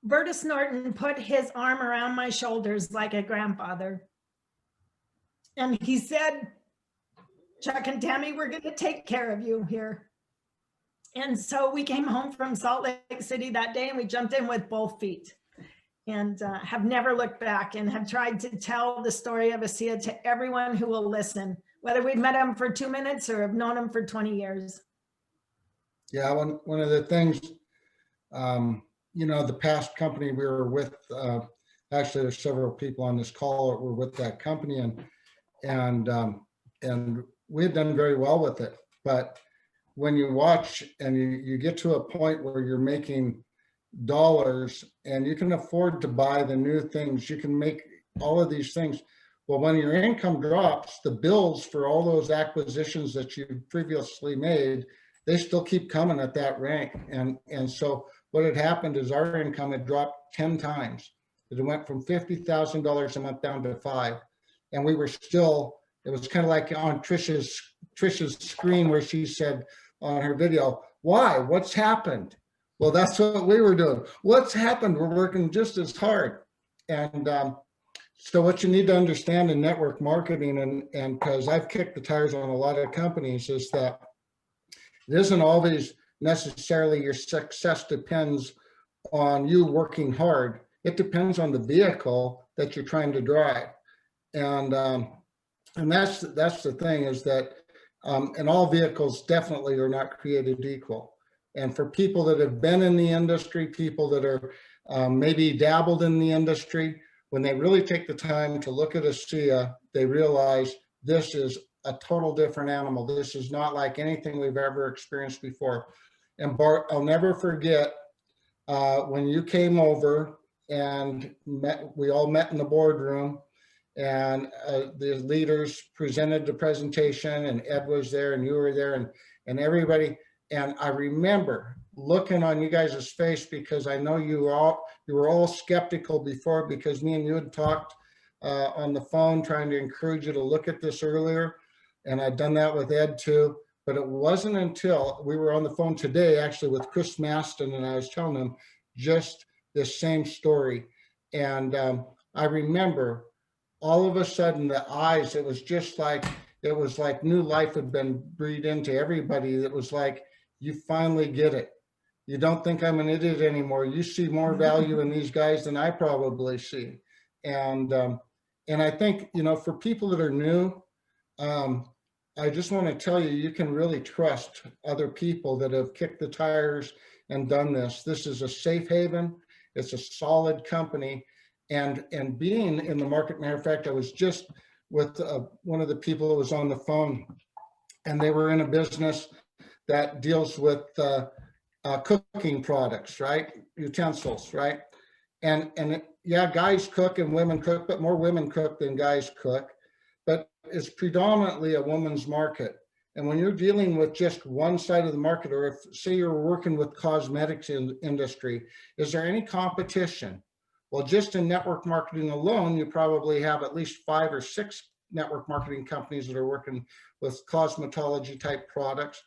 Bertus Norton put his arm around my shoulders like a grandfather. And he said, Chuck and Tammi, we're going to take care of you here. And so we came home from Salt Lake City that day and we jumped in with both feet and have never looked back and have tried to tell the story of ASEA to everyone who will listen, whether we've met them for 2 minutes or have known them for 20 years. Yeah, one of the things, you know, the past company we were with, actually there's several people on this call that were with that company, and we had done very well with it. But when you watch and you get to a point where you're making dollars and you can afford to buy the new things, you can make all of these things. Well, when your income drops, the bills for all those acquisitions that you previously made, they still keep coming at that rank. And so what had happened is our income had dropped 10 times. It went from $50,000 a month down to $5,000. And we were still, it was kind of like on Trish's screen where she said on her video, why? What's happened? Well, that's what we were doing. What's happened? We're working just as hard. And so what you need to understand in network marketing, and because I've kicked the tires on a lot of companies, is that it isn't always necessarily your success depends on you working hard. It depends on the vehicle that you're trying to drive. And that's the thing, is that and all vehicles definitely are not created equal. And for people that have been in the industry, people that are maybe dabbled in the industry, when they really take the time to look at ASEA, they realize this is a total different animal. This is not like anything we've ever experienced before. And Bart, I'll never forget when you came over and we all met in the boardroom, and the leaders presented the presentation, and Ed was there and you were there, and everybody. And I remember looking on you guys' face, because I know you were all skeptical before, because me and you had talked on the phone trying to encourage you to look at this earlier. And I'd done that with Ed too. But it wasn't until we were on the phone today, actually with Chris Maston, and I was telling him just this same story. And I remember all of a sudden the eyes, it was like new life had been breathed into everybody. It was like, you finally get it. You don't think I'm an idiot anymore. You see more value in these guys than I probably see. And I think, you know, for people that are new, I just want to tell you, you can really trust other people that have kicked the tires and done this. This is a safe haven. It's a solid company. And being in the market, matter of fact, I was just with one of the people that was on the phone, and they were in a business that deals with cooking products, right? Utensils, right? And yeah, guys cook and women cook, but more women cook than guys cook. But it's predominantly a woman's market. And when you're dealing with just one side of the market, or if say you're working with cosmetics industry, is there any competition? Well, just in network marketing alone, you probably have at least 5 or 6 network marketing companies that are working with cosmetology type products.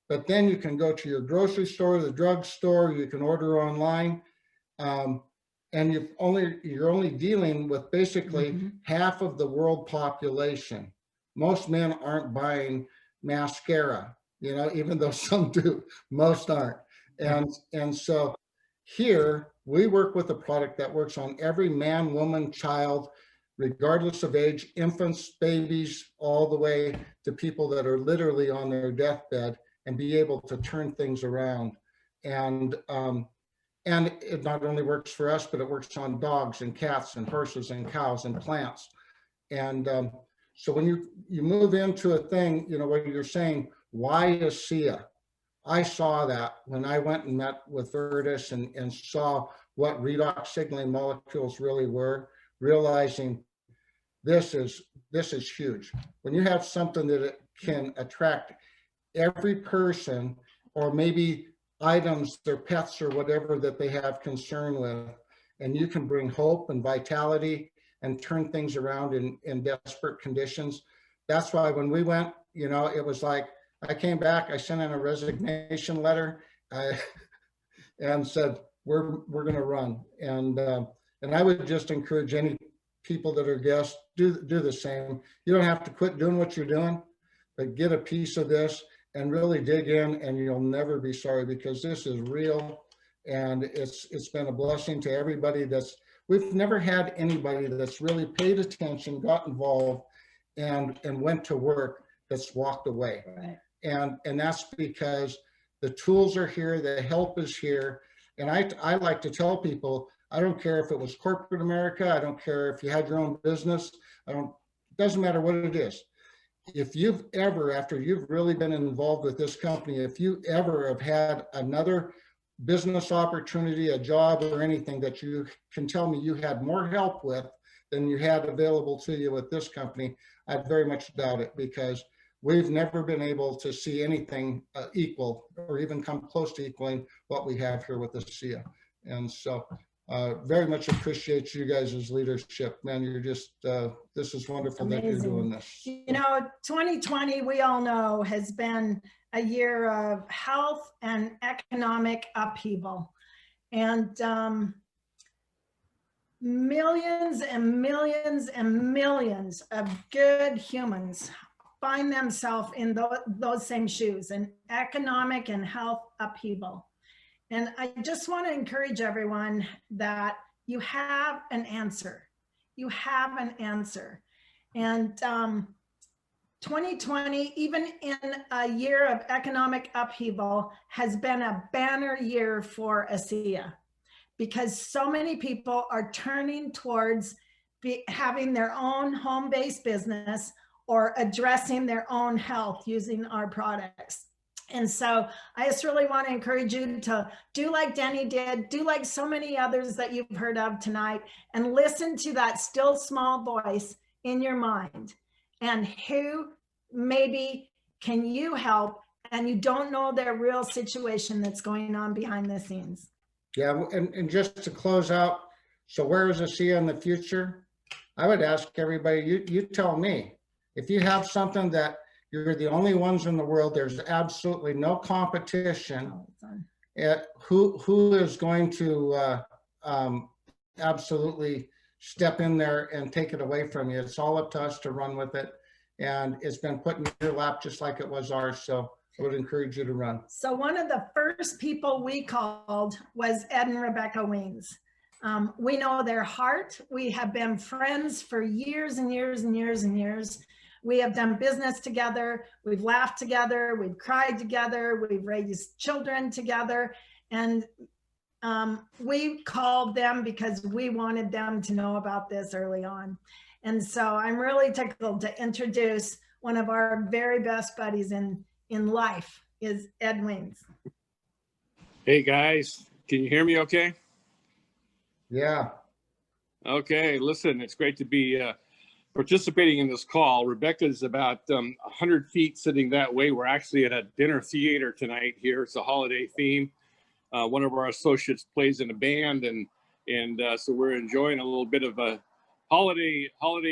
But then you can go to your grocery store, the drugstore, you can order online. and you're only dealing with basically half of the world population. Most men aren't buying mascara, you know, even though some do, most aren't. And so here we work with a product that works on every man, woman, child, regardless of age, infants, babies, all the way to people that are literally on their deathbed, and be able to turn things around. And it not only works for us, but it works on dogs and cats and horses and cows and plants. And so when you move into a thing, you know, where you're saying, why ASEA? I saw that when I went and met with Virtus and saw what redox signaling molecules really were, realizing this is huge. When you have something that it can attract every person, or maybe items, their pets or whatever that they have concern with, and you can bring hope and vitality and turn things around in desperate conditions. That's why when we went, you know, it was like, I came back, I sent in a resignation letter and said, we're going to run. And I would just encourage any people that are guests, do the same. You don't have to quit doing what you're doing, but get a piece of this and really dig in, and you'll never be sorry, because this is real. And it's been a blessing to everybody. We've never had anybody that's really paid attention, got involved, and went to work that's walked away. Right. And that's because the tools are here, the help is here. And I like to tell people, I don't care if it was corporate America, I don't care if you had your own business, it doesn't matter what it is. If you've ever, after you've really been involved with this company, if you ever have had another business opportunity, a job or anything that you can tell me you had more help with than you had available to you with this company, I very much doubt it, because we've never been able to see anything equal or even come close to equaling what we have here with ASEA. And so very much appreciate you guys' leadership, man. You're just, this is wonderful. Amazing that you're doing this. You know, 2020, we all know, has been a year of health and economic upheaval. And millions and millions and millions of good humans find themselves in those same shoes, in economic and health upheaval. And I just want to encourage everyone that you have an answer. You have an answer. And 2020, even in a year of economic upheaval, has been a banner year for ASEA, because so many people are turning towards having their own home-based business or addressing their own health using our products. And so I just really want to encourage you to do like Deni did, do like so many others that you've heard of tonight, and listen to that still small voice in your mind. And who maybe can you help, and you don't know their real situation that's going on behind the scenes. Yeah, and just to close out, so where is ASEA in the future? I would ask everybody, you tell me. If you have something that you're the only ones in the world, there's absolutely no competition, who is going to absolutely step in there and take it away from you? It's all up to us to run with it. And it's been put in your lap just like it was ours. So I would encourage you to run. So one of the first people we called was Ed and Rebecca Wiens. We know their heart. We have been friends for years and years and years and years. We have done business together. We've laughed together. We've cried together. We've raised children together. And we called them because we wanted them to know about this early on. And so I'm really tickled to introduce one of our very best buddies in life is Ed Wiens. Hey guys, can you hear me okay? Yeah. Okay, listen, it's great to be participating in this call. Rebecca is about 100 feet sitting that way. We're actually at a dinner theater tonight here. It's a holiday theme. One of our associates plays in a band, and so we're enjoying a little bit of a holiday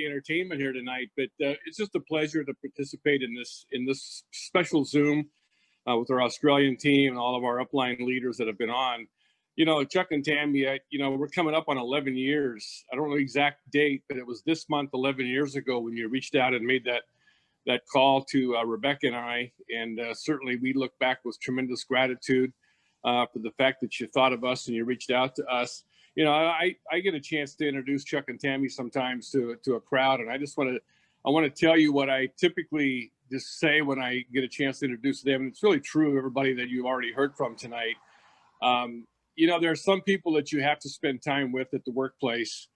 entertainment here tonight. But it's just a pleasure to participate in this special Zoom with our Australian team and all of our upline leaders that have been on. you know, Chuck and Tammi, you know, we're coming up on 11 years. I don't know the exact date, but it was this month, 11 years ago, when you reached out and made that call to Rebecca and I. And certainly we look back with tremendous gratitude for the fact that you thought of us and you reached out to us. You know, I get a chance to introduce Chuck and Tammi sometimes to a crowd, and I want to tell you what I typically just say when I get a chance to introduce them. And it's really true, everybody that you've already heard from tonight. You know, there are some people that you have to spend time with at the workplace,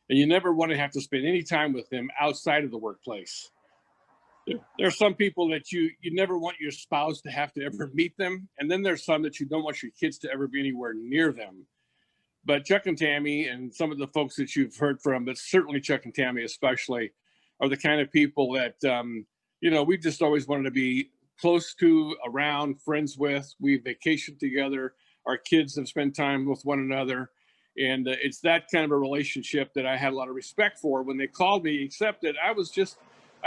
and you never want to have to spend any time with them outside of the workplace. There are some people that you never want your spouse to have to ever meet them. And then there's some that you don't want your kids to ever be anywhere near them. But Chuck and Tammi and some of the folks that you've heard from, but certainly Chuck and Tammi especially, are the kind of people that, you know, we just always wanted to be close to, around, friends with. We vacation together. Our kids have spent time with one another. And it's that kind of a relationship that I had a lot of respect for when they called me, except that I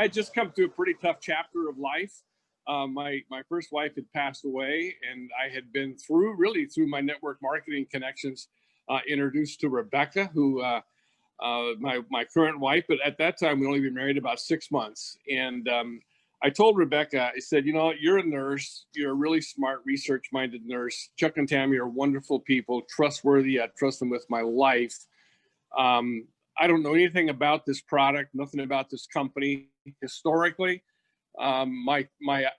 had just come through a pretty tough chapter of life. My first wife had passed away, and I had been through my network marketing connections, introduced to Rebecca, who my current wife, but at that time we'd only been married about 6 months. And I told Rebecca, I said, you know, you're a nurse, you're a really smart, research-minded nurse. Chuck and Tammi are wonderful people, trustworthy. I trust them with my life. I don't know anything about this product, nothing about this company historically. My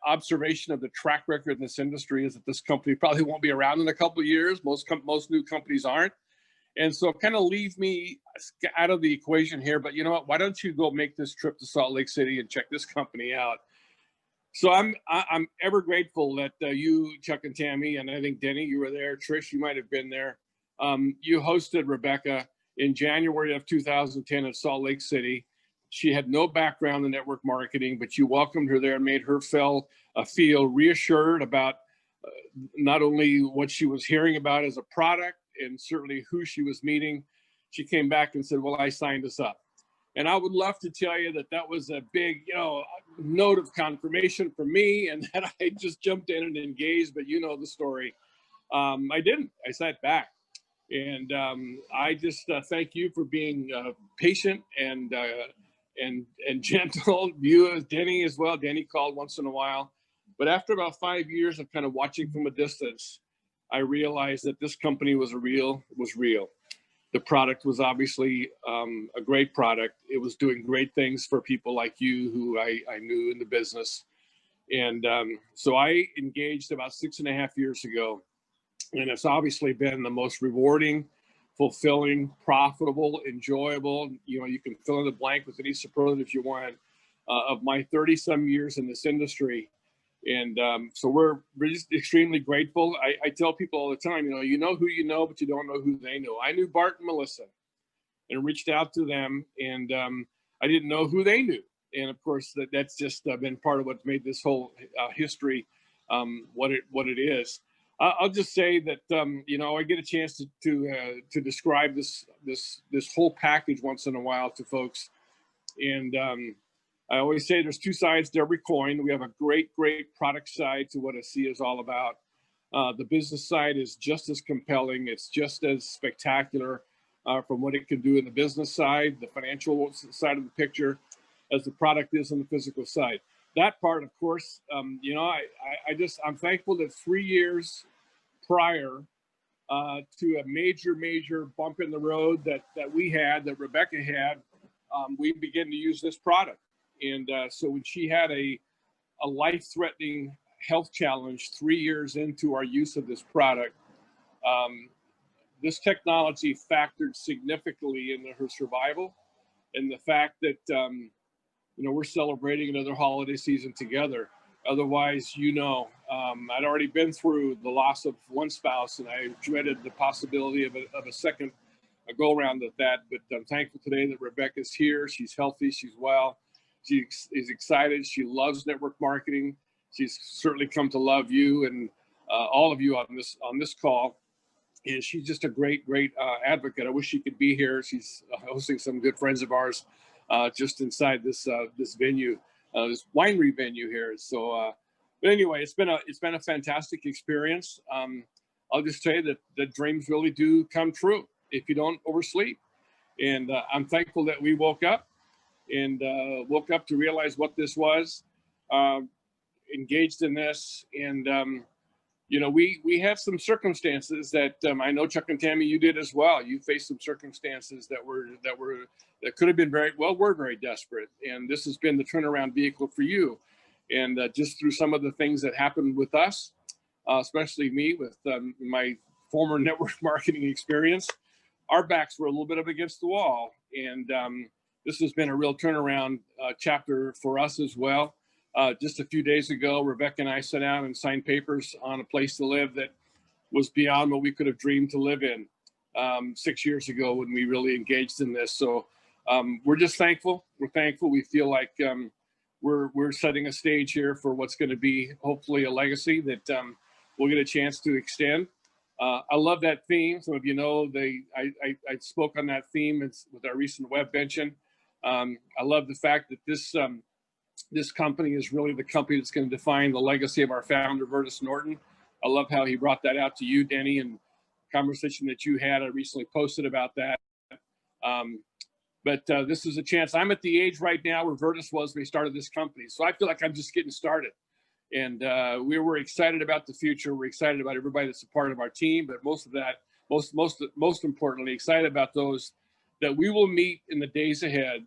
observation of the track record in this industry is that this company probably won't be around in a couple of years. Most new companies aren't. And so kind of leave me out of the equation here, but you know what, why don't you go make this trip to Salt Lake City and check this company out? So I'm ever grateful that you, Chuck and Tammi, and I think Deni, you were there. Trish, you might've been there. You hosted Rebecca in January of 2010 at Salt Lake City. She had no background in network marketing, but you welcomed her there and made her feel reassured about not only what she was hearing about as a product and certainly who she was meeting. She came back and said, well, I signed us up. And I would love to tell you that that was a big, you know, note of confirmation for me and that I just jumped in and engaged, but you know the story. I didn't. I sat back. And I just thank you for being patient and gentle. You, Deni, as well. Deni called once in a while. But after about 5 years of kind of watching from a distance, I realized that this company was real. The product was obviously a great product. It was doing great things for people like you who I knew in the business. And so I engaged about 6.5 years ago. And it's obviously been the most rewarding, fulfilling, profitable, enjoyable, you know, you can fill in the blank with any superlative you want, of my 30-some years in this industry. And so we're just extremely grateful. I tell people all the time, you know who you know, but you don't know who they know. I knew Bart and Melissa and reached out to them, and I didn't know who they knew. And of course, that's just been part of what's made this whole history what it is. I'll just say that I get a chance to describe this whole package once in a while to folks, and I always say there's two sides to every coin. We have a great product side to what ASEA is all about. The business side is just as compelling. It's just as spectacular from what it can do in the business side, the financial side of the picture, as the product is on the physical side. That part, of course, I'm thankful that 3 years prior to a major bump in the road that Rebecca had, we began to use this product. And so when she had a life-threatening health challenge 3 years into our use of this product, this technology factored significantly into her survival, and the fact that we're celebrating another holiday season together. Otherwise, I'd already been through the loss of one spouse, and I dreaded the possibility of a second go around at that. But I'm thankful today that Rebecca's here. She's healthy. She's well. She is excited. She loves network marketing. She's certainly come to love you and all of you on this call. And she's just a great advocate. I wish she could be here. She's hosting some good friends of ours just inside this venue, this winery venue here. So, but anyway, it's been a fantastic experience. I'll I'll just tell you that dreams really do come true if you don't oversleep. And I'm thankful that we woke up to realize what this was, engaged in this. And, you know, we have some circumstances that I know Chuck and Tammi, you did as well. You faced some circumstances that could have been were very desperate. And this has been the turnaround vehicle for you. And just through some of the things that happened with us, especially me with my former network marketing experience, our backs were a little bit up against the wall. And this has been a real turnaround chapter for us as well. Just a few days ago, Rebecca and I sat down and signed papers on a place to live that was beyond what we could have dreamed to live in 6 years ago when we really engaged in this. So we're just thankful. We're thankful. We feel like we're setting a stage here for what's going to be hopefully a legacy that we'll get a chance to extend. I love that theme. Some of you know I spoke on that theme with our recent web benching. I love the fact that this company is really the company that's going to define the legacy of our founder, Vertus Norton. I love how he brought that out to you, Deni, and conversation that you had. I recently posted about that. But this is a chance. I'm at the age right now where Vertus was when he started this company. So I feel like I'm just getting started. And we were excited about the future. We're excited about everybody that's a part of our team, but most importantly, excited about those that we will meet in the days ahead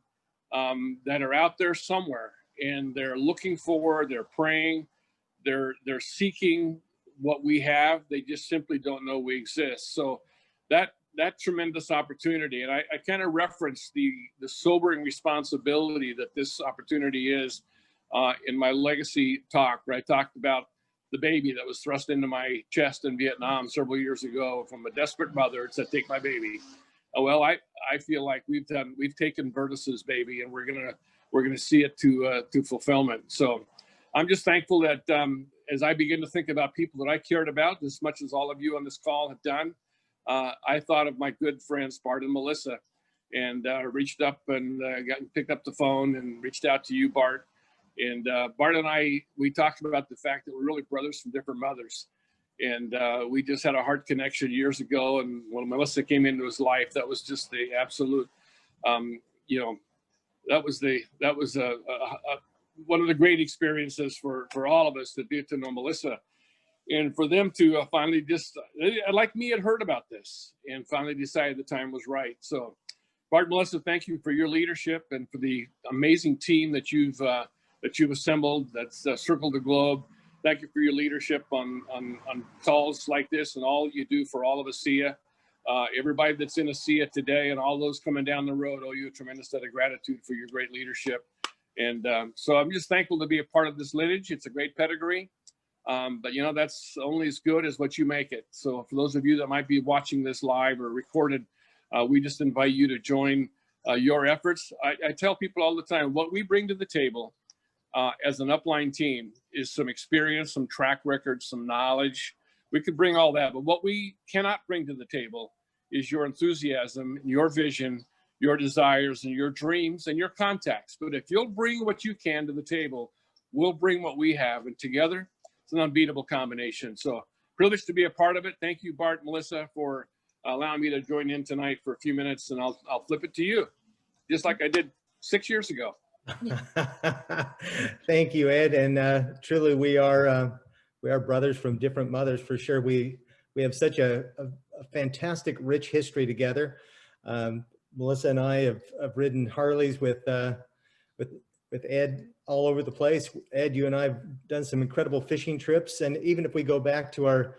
that are out there somewhere, and they're looking for, they're praying, they're seeking what we have. They just simply don't know we exist. So that tremendous opportunity, and I kind of referenced the sobering responsibility that this opportunity is. In my legacy talk, where I talked about the baby that was thrust into my chest in Vietnam several years ago from a desperate mother. It said, "Take my baby." Well, I feel like we've taken Vertus's baby, and we're gonna see it to fulfillment. So I'm just thankful that as I begin to think about people that I cared about as much as all of you on this call have done, I thought of my good friends Bart and Melissa, and reached up and picked up the phone and reached out to you, Bart. And Bart and I, we talked about the fact that we're really brothers from different mothers. And we just had a heart connection years ago. And when Melissa came into his life, that was just the absolute, that was one of the great experiences for all of us to get to know Melissa. And for them to finally like me, had heard about this and finally decided the time was right. So Bart and Melissa, thank you for your leadership and for the amazing team that you've assembled that's circled the globe. Thank you for your leadership on calls like this and all you do for all of ASEA. Everybody that's in ASEA today and all those coming down the road owe you a tremendous debt of gratitude for your great leadership. And so I'm just thankful to be a part of this lineage. It's a great pedigree, but you know, that's only as good as what you make it. So for those of you that might be watching this live or recorded, we just invite you to join your efforts. I tell people all the time, what we bring to the table as an upline team is some experience, some track record, some knowledge. We could bring all that, but what we cannot bring to the table is your enthusiasm, your vision, your desires, and your dreams, and your contacts. But if you'll bring what you can to the table, we'll bring what we have, and together, it's an unbeatable combination. So privileged to be a part of it. Thank you, Bart and Melissa, for allowing me to join in tonight for a few minutes, and I'll flip it to you, just like I did 6 years ago. Thank you, Ed. And truly, we are brothers from different mothers for sure. We have such a fantastic, rich history together. Melissa and I have ridden Harleys with Ed all over the place. Ed, you and I have done some incredible fishing trips, and even if we go back to our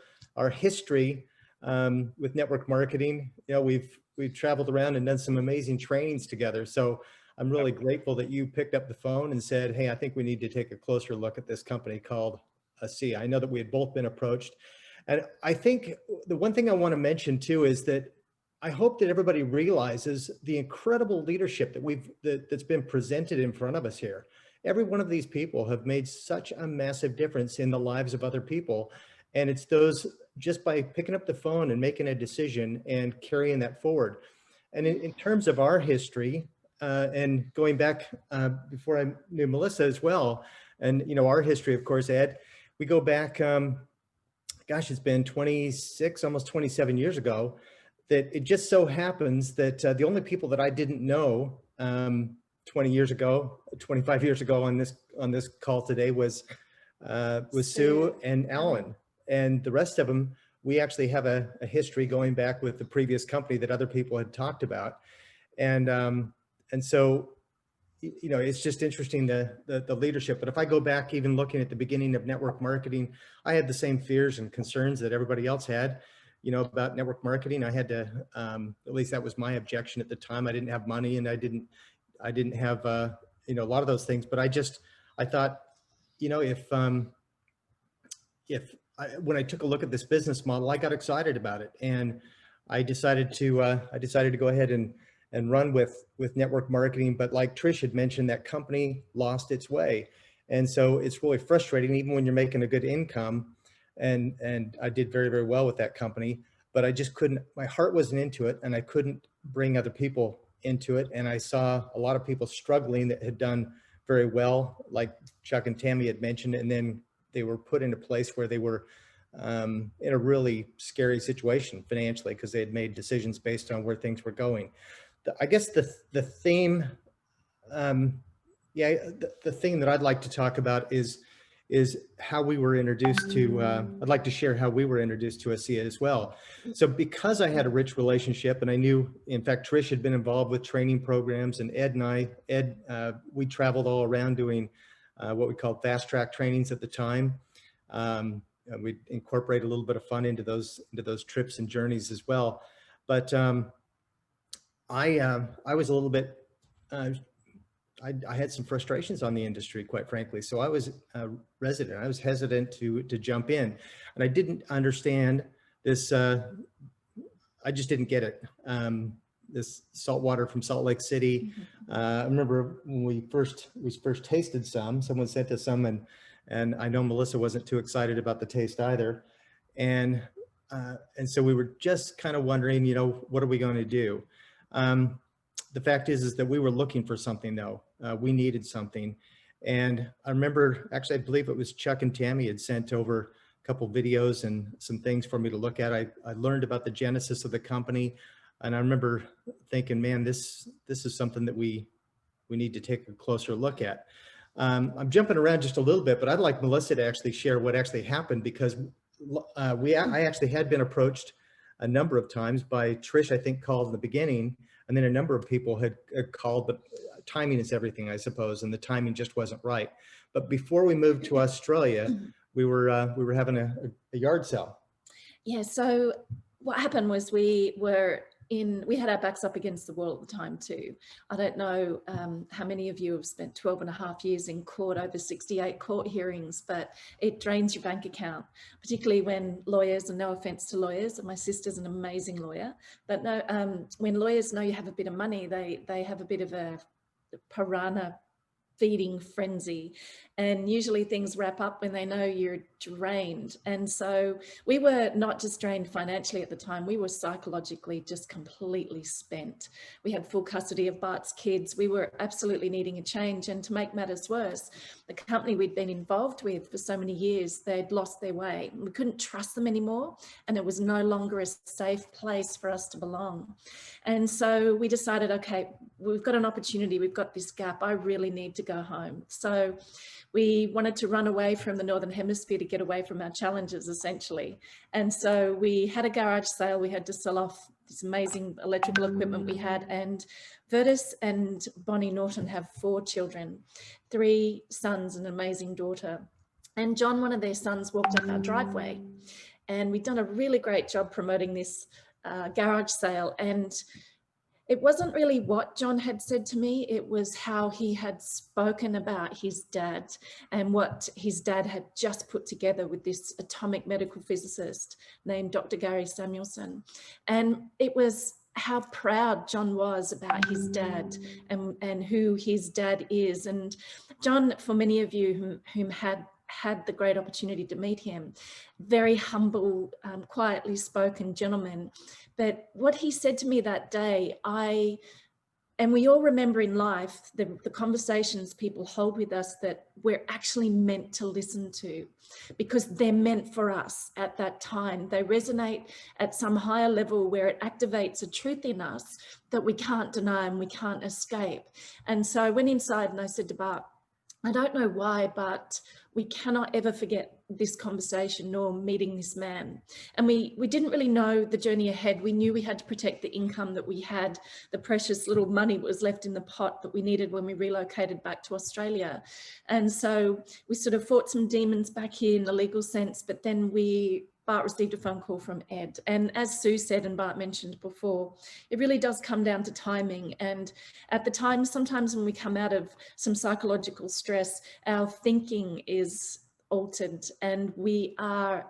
history with network marketing, you know, we've traveled around and done some amazing trainings together. So I'm really grateful that you picked up the phone and said, "Hey, I think we need to take a closer look at this company called ASEA." I know that we had both been approached. And I think the one thing I want to mention too is that I hope that everybody realizes the incredible leadership that's been presented in front of us here. Every one of these people have made such a massive difference in the lives of other people. And it's those just by picking up the phone and making a decision and carrying that forward. And in terms of our history, and going back before I knew Melissa as well, and you know, our history, of course, Ed, we go back, gosh, it's been 26, almost 27 years ago, that it just so happens that the only people that I didn't know 20 years ago, 25 years ago on this call today was Sue and Alan, and the rest of them, we actually have a history going back with the previous company that other people had talked about. And so, you know, it's just interesting, the leadership. But if I go back, even looking at the beginning of network marketing, I had the same fears and concerns that everybody else had, you know, about network marketing. I had to, at least that was my objection at the time. I didn't have money, and I didn't have, you know, a lot of those things. But I thought, you know, when I took a look at this business model, I got excited about it, and I decided to go ahead and run with network marketing. But like Trish had mentioned, that company lost its way, and so it's really frustrating, even when you're making a good income. And I did very, very well with that company, but I just couldn't. My heart wasn't into it, and I couldn't bring other people into it. And I saw a lot of people struggling that had done very well, like Chuck and Tammi had mentioned, and then they were put in a place where they were in a really scary situation financially, because they had made decisions based on where things were going. I guess the theme, the thing that I'd like to talk about is how we were introduced to, I'd like to share how we were introduced to ASEA as well. So because I had a rich relationship, and I knew, in fact, Trish had been involved with training programs, and Ed, we traveled all around doing what we called fast track trainings at the time. We'd incorporate a little bit of fun into those trips and journeys as well. But I was a little bit, I had some frustrations on the industry, quite frankly. So I was resident. I was hesitant to jump in, and I didn't understand this. I just didn't get it. This salt water from Salt Lake City. I remember when we first tasted some. Someone sent us some, and I know Melissa wasn't too excited about the taste either. And so we were just kind of wondering, you know, what are we going to do? The fact is that we were looking for something, though. We needed something. And I remember, actually, I believe it was Chuck and Tammi had sent over a couple videos and some things for me to look at. I learned about the genesis of the company. And I remember thinking, man, this is something that we need to take a closer look at. I'm jumping around just a little bit, but I'd like Melissa to actually share what actually happened, because I actually had been approached a number of times by Trish. I think called in the beginning, and then a number of people had called, but timing is everything, I suppose, and the timing just wasn't right. But before we moved to Australia, we were having a yard sale. Yeah, so what happened was we had our backs up against the wall at the time too. I don't know how many of you have spent 12 and a half years in court, over 68 court hearings, but it drains your bank account, particularly when lawyers, and no offense to lawyers, and my sister's an amazing lawyer, but no, when lawyers know you have a bit of money, they have a bit of a piranha feeding frenzy, and usually things wrap up when they know you're drained. And so we were not just drained financially at the time, we were psychologically just completely spent. We had full custody of Bart's kids. We were absolutely needing a change. And to make matters worse, the company we'd been involved with for so many years, they'd lost their way. We couldn't trust them anymore, and it was no longer a safe place for us to belong. And so we decided, okay, we've got an opportunity, we've got this gap, I really need to go home. So we wanted to run away from the Northern Hemisphere to get away from our challenges, essentially. And so we had a garage sale. We had to sell off this amazing electrical equipment we had. And Vertus and Bonnie Norton have 4 children, 3 sons and an amazing daughter. And John, one of their sons, walked up our driveway. And we'd done a really great job promoting this garage sale. And it wasn't really what John had said to me, it was how he had spoken about his dad and what his dad had just put together with this atomic medical physicist named Dr. Gary Samuelson. And it was how proud John was about his dad and who his dad is. And John, for many of you whom had the great opportunity to meet him, very humble, quietly spoken gentleman. But what he said to me that day, And we all remember in life the conversations people hold with us that we're actually meant to listen to, because they're meant for us at that time. They resonate at some higher level where it activates a truth in us that we can't deny and we can't escape. And so I went inside and I said to Bart, I don't know why, but we cannot ever forget this conversation nor meeting this man. And we didn't really know the journey ahead. We knew we had to protect the income that we had, the precious little money that was left in the pot that we needed when we relocated back to Australia. And so we sort of fought some demons back here in the legal sense, but then Bart received a phone call from Ed. And as Sue said and Bart mentioned before, it really does come down to timing. And at the time, sometimes when we come out of some psychological stress, our thinking is altered and we are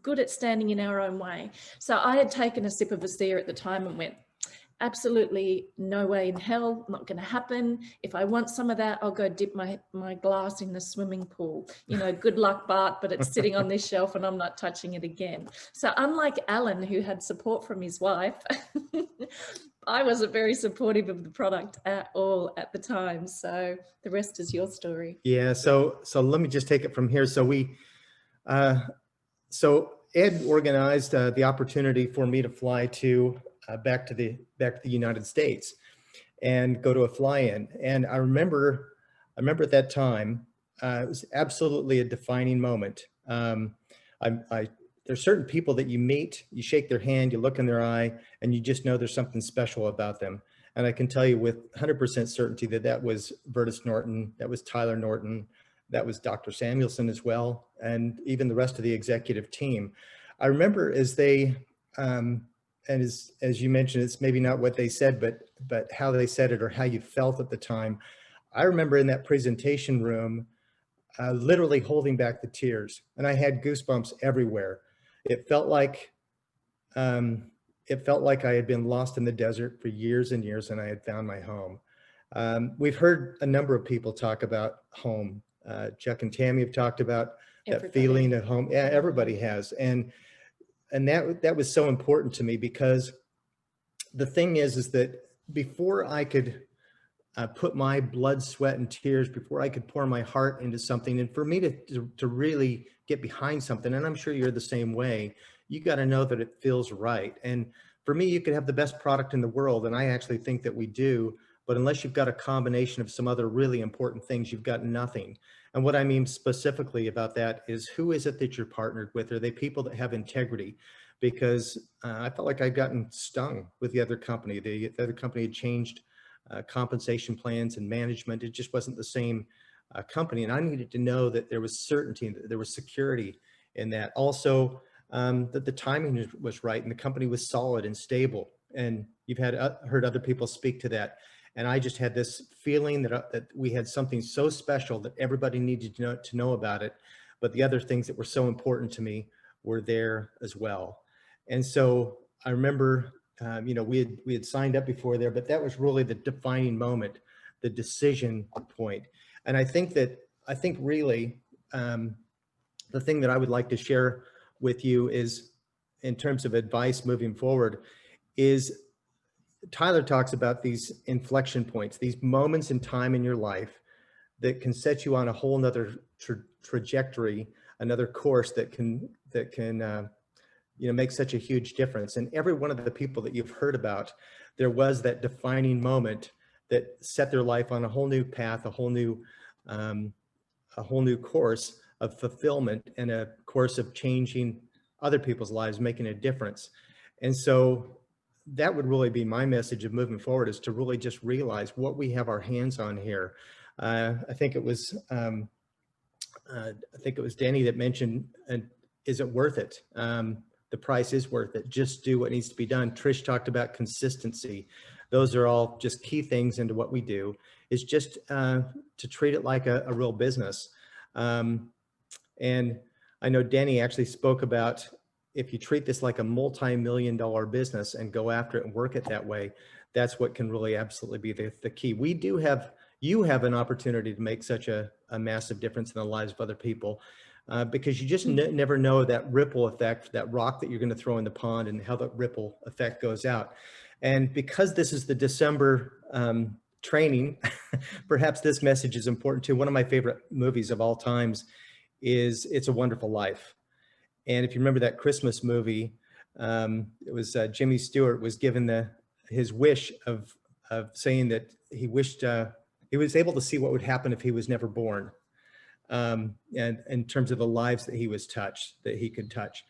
good at standing in our own way. So I had taken a sip of ASEA at the time and went, absolutely no way in hell, not going to happen. If I want some of that, I'll go dip my glass in the swimming pool. You know, good luck, Bart, but it's sitting on this shelf and I'm not touching it again. So unlike Alan, who had support from his wife, I wasn't very supportive of the product at all at the time. So the rest is your story. Yeah, so let me just take it from here. So so Ed organized the opportunity for me to fly to back to the United States and go to a fly-in. And I remember at that time, it was absolutely a defining moment. There's certain people that you meet, you shake their hand, you look in their eye, and you just know there's something special about them. And I can tell you with 100% certainty that that was Vertus Norton, that was Tyler Norton, that was Dr. Samuelson as well, and even the rest of the executive team. I remember as they, and as you mentioned, it's maybe not what they said, but how they said it or how you felt at the time. I remember in that presentation room, literally holding back the tears, and I had goosebumps everywhere. It felt like I had been lost in the desert for years and years, and I had found my home. We've heard a number of people talk about home. Chuck and Tammi have talked about that feeling of home. Yeah, everybody has, and that was so important to me, because the thing is that before I could put my blood, sweat, and tears, before I could pour my heart into something, and for me to really get behind something, and I'm sure you're the same way, you got to know that it feels right. And for me, you could have the best product in the world, and I actually think that we do, but unless you've got a combination of some other really important things, you've got nothing. And what I mean specifically about that is, who is it that you're partnered with? Are they people that have integrity? Because I felt like I'd gotten stung with the other company. The other company had changed compensation plans and management. It just wasn't the same company. And I needed to know that there was certainty, that there was security in that. Also, that the timing was right and the company was solid and stable. And you've heard other people speak to that. And I just had this feeling that we had something so special that everybody needed to know about it. But the other things that were so important to me were there as well. And so I remember, you know, we had signed up before there, but that was really the defining moment, the decision point. And I think really the thing that I would like to share with you is, in terms of advice moving forward, is Tyler talks about these inflection points, these moments in time in your life that can set you on a whole nother trajectory, another course that can you know, make such a huge difference. And every one of the people that you've heard about, there was that defining moment that set their life on a whole new path, a whole new course of fulfillment, and a course of changing other people's lives, making a difference. And so that would really be my message of moving forward, is to really just realize what we have our hands on here. I think it was Deni that mentioned, is it worth it? The price is worth it. Just do what needs to be done. Trish talked about consistency. Those are all just key things into what we do, is just to treat it like a real business. And I know Deni actually spoke about, if you treat this like a multi-million-dollar business and go after it and work it that way, that's what can really absolutely be the key. You have an opportunity to make such a massive difference in the lives of other people, because you just never know that ripple effect, that rock that you're going to throw in the pond, and how that ripple effect goes out. And because this is the December training, perhaps this message is important too. One of my favorite movies of all times is It's a Wonderful Life. And if you remember that Christmas movie, it was Jimmy Stewart was given his wish of saying that he wished he was able to see what would happen if he was never born. And in terms of the lives that he could touch.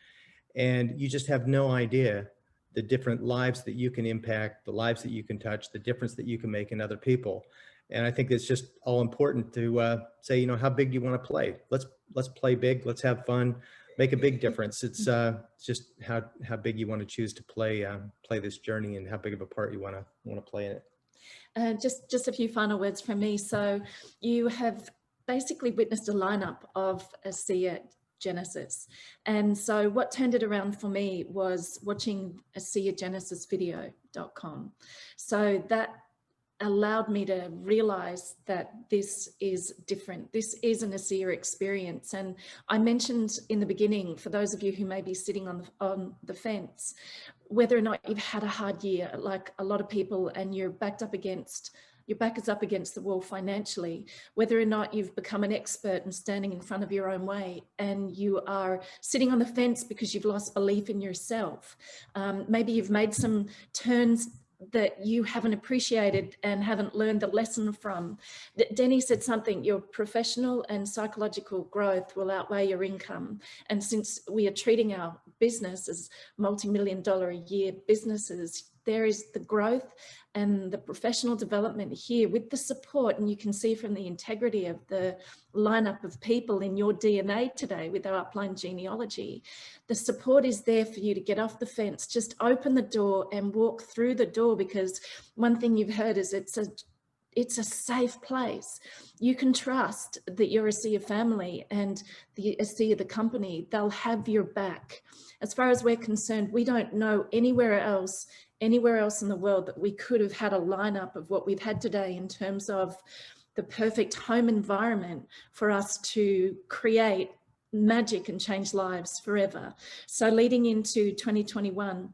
And you just have no idea the different lives that you can impact, the lives that you can touch, the difference that you can make in other people. And I think it's just all important to say, how big do you want to play? Let's play big. Let's have fun. Make a big difference. It's just how big you want to choose to play this journey and how big of a part you want to play in it. Just a few final words from me. So you have basically witnessed a lineup of ASEA Genesis. And so what turned it around for me was watching ASEAGenesisvideo.com. So that allowed me to realize that this is different. This is an ASEA experience. And I mentioned in the beginning, for those of you who may be sitting on the fence, whether or not you've had a hard year, like a lot of people, and your back is up against the wall financially, whether or not you've become an expert and standing in front of your own way, and you are sitting on the fence because you've lost belief in yourself. Maybe you've made some turns that you haven't appreciated and haven't learned the lesson from. Deni said something, your professional and psychological growth will outweigh your income. And since we are treating our business as multi-million-dollar a year businesses, there is the growth and the professional development here with the support, and you can see from the integrity of the lineup of people in your DNA today with our Upline genealogy. The support is there for you to get off the fence, just open the door and walk through the door, because one thing you've heard is it's a safe place. You can trust that your ASEA family and the ASEA, the company, they'll have your back. As far as we're concerned, we don't know anywhere else in the world that we could have had a lineup of what we've had today in terms of the perfect home environment for us to create magic and change lives forever. So leading into 2021,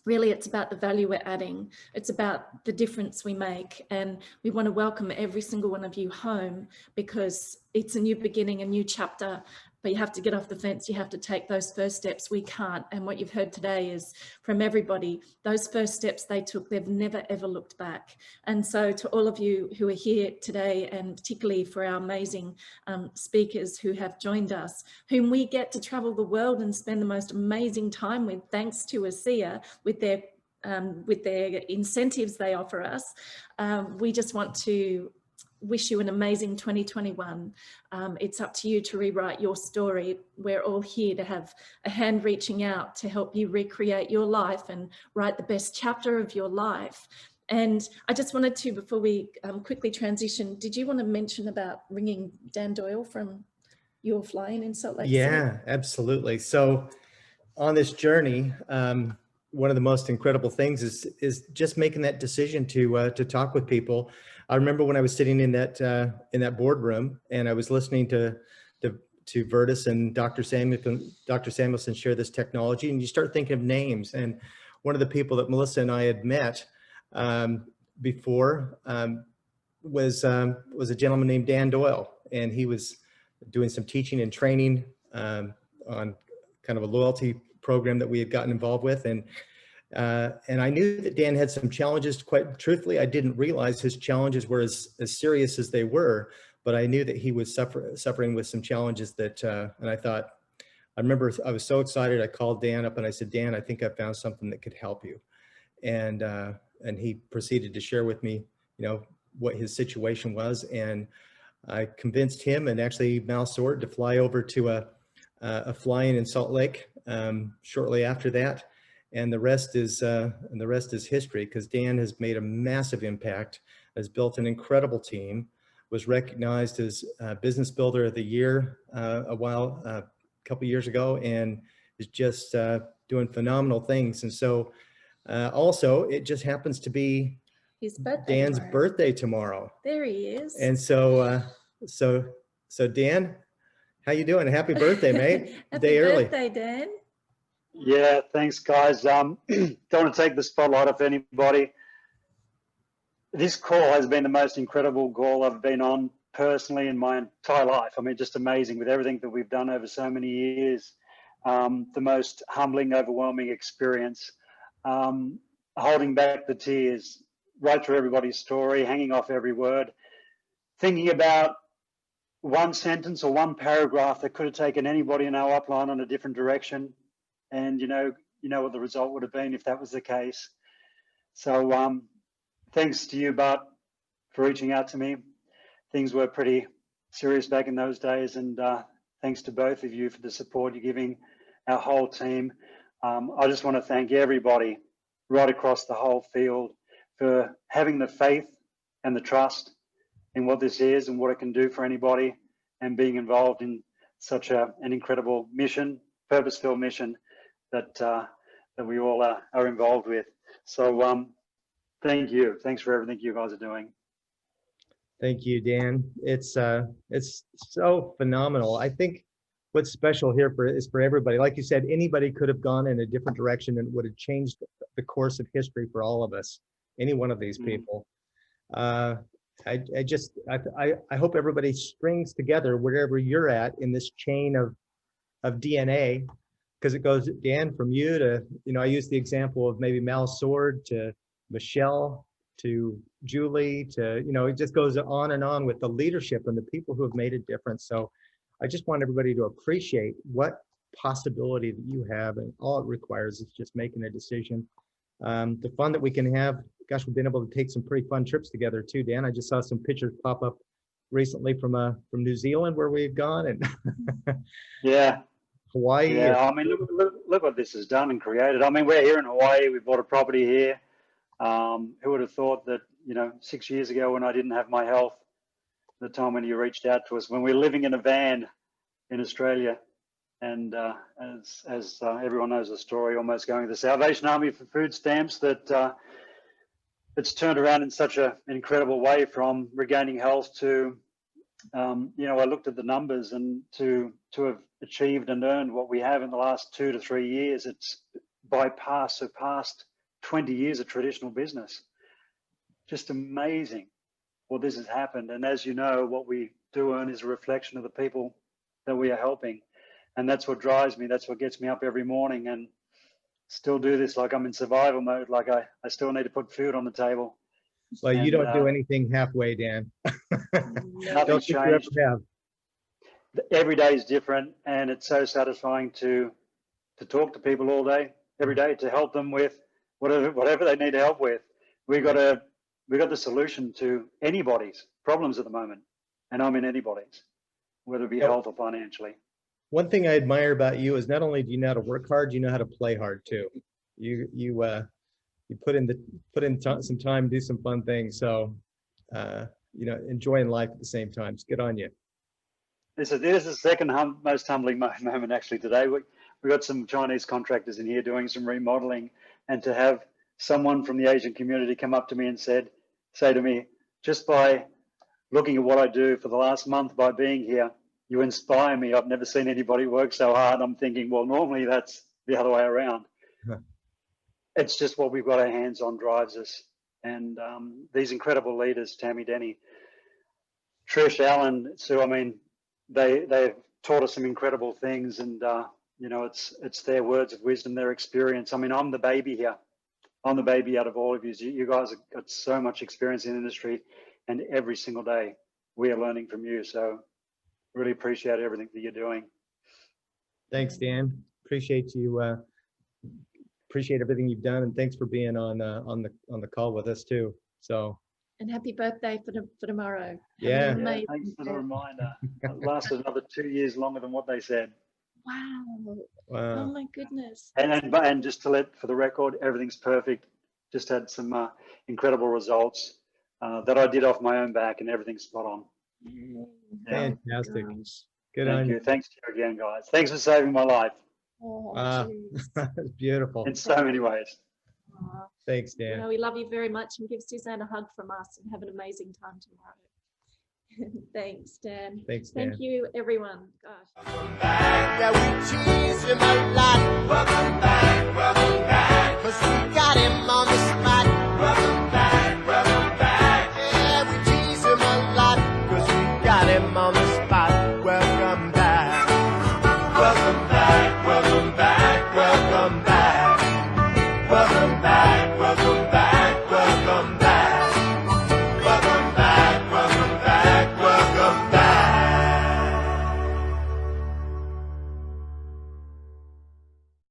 really, it's about the value we're adding. It's about the difference we make. And we want to welcome every single one of you home, because it's a new beginning, a new chapter. But you have to get off the fence. You have to take those first steps. We can't. And what you've heard today is from everybody, those first steps they took, they've never, ever looked back. And so to all of you who are here today, and particularly for our amazing speakers who have joined us, whom we get to travel the world and spend the most amazing time with, thanks to ASEA, with their incentives they offer us, we just want to wish you an amazing 2021. It's up to you to rewrite your story. We're all here to have a hand reaching out to help you recreate your life and write the best chapter of your life. And I just wanted to, before we quickly transition, did you want to mention about ringing Dan Doyle from your flying in Salt Lake City? Yeah, absolutely. So on this journey, one of the most incredible things is just making that decision to talk with people. I remember when I was sitting in that boardroom and I was listening to Vertus and Dr. Samuelson share this technology, and you start thinking of names. And one of the people that Melissa and I had met before was a gentleman named Dan Doyle, and he was doing some teaching and training on kind of a loyalty program that we had gotten involved with. And I knew that Dan had some challenges. Quite truthfully, I didn't realize his challenges were as serious as they were, but I knew that he was suffering with some challenges that, and I remember I was so excited. I called Dan up and I said, Dan, I think I found something that could help you. And he proceeded to share with me, what his situation was. And I convinced him and actually Mal Sword to fly over to a fly-in in Salt Lake shortly after that. And the rest is history, because Dan has made a massive impact, has built an incredible team, was recognized as Business Builder of the Year a couple years ago, and is just doing phenomenal things. And so also it just happens to be his birthday Dan's tomorrow. birthday tomorrow. There he is. And so so Dan, how you doing? Happy birthday, mate. Happy Day early. birthday, Dan. Yeah, thanks, guys. Don't want to take the spotlight off anybody. this call has been the most incredible call I've been on personally in my entire life. I mean, just amazing with everything that we've done over so many years. The most humbling, overwhelming experience. Holding back the tears right through everybody's story, hanging off every word, thinking about one sentence or one paragraph that could have taken anybody in our upline on a different direction. And you know what the result would have been if that was the case. So thanks to you, Bart, for reaching out to me. Things were pretty serious back in those days, and thanks to both of you for the support you're giving our whole team. I just want to thank everybody right across the whole field for having the faith and the trust in what this is and what it can do for anybody, and being involved in such an incredible mission, purpose-filled mission that we all are involved with. So thank you. Thanks for everything you guys are doing. Thank you, Dan. It's so phenomenal. I think what's special here is for everybody. Like you said, anybody could have gone in a different direction and would have changed the course of history for all of us, any one of these people. I hope everybody strings together wherever you're at in this chain of DNA, because it goes, Dan, from you to, I use the example of maybe Mal Sword to Michelle to Julie to, it just goes on and on with the leadership and the people who have made a difference. So I just want everybody to appreciate what possibility that you have, and all it requires is just making a decision. The fun that we can have, gosh, we've been able to take some pretty fun trips together too, Dan. I just saw some pictures pop up recently from New Zealand where we've gone, and yeah, Hawaii. Yeah, I mean, look what this has done and created. I mean, we're here in Hawaii. We bought a property here. Who would have thought that, 6 years ago when I didn't have my health, the time when you reached out to us, when we were living in a van in Australia, and as everyone knows the story, almost going to the Salvation Army for food stamps, that it's turned around in such an incredible way, from regaining health to, I looked at the numbers, and to have achieved and earned what we have in the last 2 to 3 years, it's surpassed 20 years of traditional business. Just amazing what this has happened. And as you know, what we do earn is a reflection of the people that we are helping. And that's what drives me. That's what gets me up every morning, and still do this like I'm in survival mode. Like I still need to put food on the table. Well, you don't do anything halfway, Dan. Nothing's changed. Every day is different, and it's so satisfying to talk to people all day, every day, to help them with whatever they need help with. We got the solution to anybody's problems at the moment, and I'm in anybody's, whether it be health or financially. One thing I admire about you is not only do you know how to work hard, you know how to play hard too. You put in some time, do some fun things. So enjoying life at the same time. It's good on you. This is the second most humbling moment actually today. We got some Chinese contractors in here doing some remodeling, and to have someone from the Asian community come up to me and say to me, just by looking at what I do for the last month, by being here, you inspire me. I've never seen anybody work so hard. I'm thinking, well, normally that's the other way around. It's just what we've got our hands on drives us. And these incredible leaders, Tammi, Deni, Trish, Alan, Sue, I mean, they've taught us some incredible things, and it's their words of wisdom, their experience. I mean, I'm the baby here. I'm the baby out of all of you. You guys have got so much experience in the industry, and every single day we are learning from you. So really appreciate everything that you're doing. Thanks, Dan. Appreciate you. Appreciate everything you've done, and thanks for being on the call with us too. So. And happy birthday for tomorrow. Yeah. Thanks for the reminder. It lasted another 2 years longer than what they said. Wow. Wow. Oh my goodness. And just to for the record, everything's perfect. Just had some incredible results that I did off my own back, and everything's spot on. Fantastic. Good Thank on you. Thanks to you again, guys. Thanks for saving my life. Oh, that's beautiful. In so many ways. Thanks, Dan. We love you very much, and give Suzanne a hug from us, and have an amazing time tomorrow. Thanks, Dan. Thanks, Dan. Thank you, everyone. Gosh. Welcome back. Yeah, we cheese him a lot. Welcome back, 'cause we got him on the spot. Welcome back, welcome back. I'm on the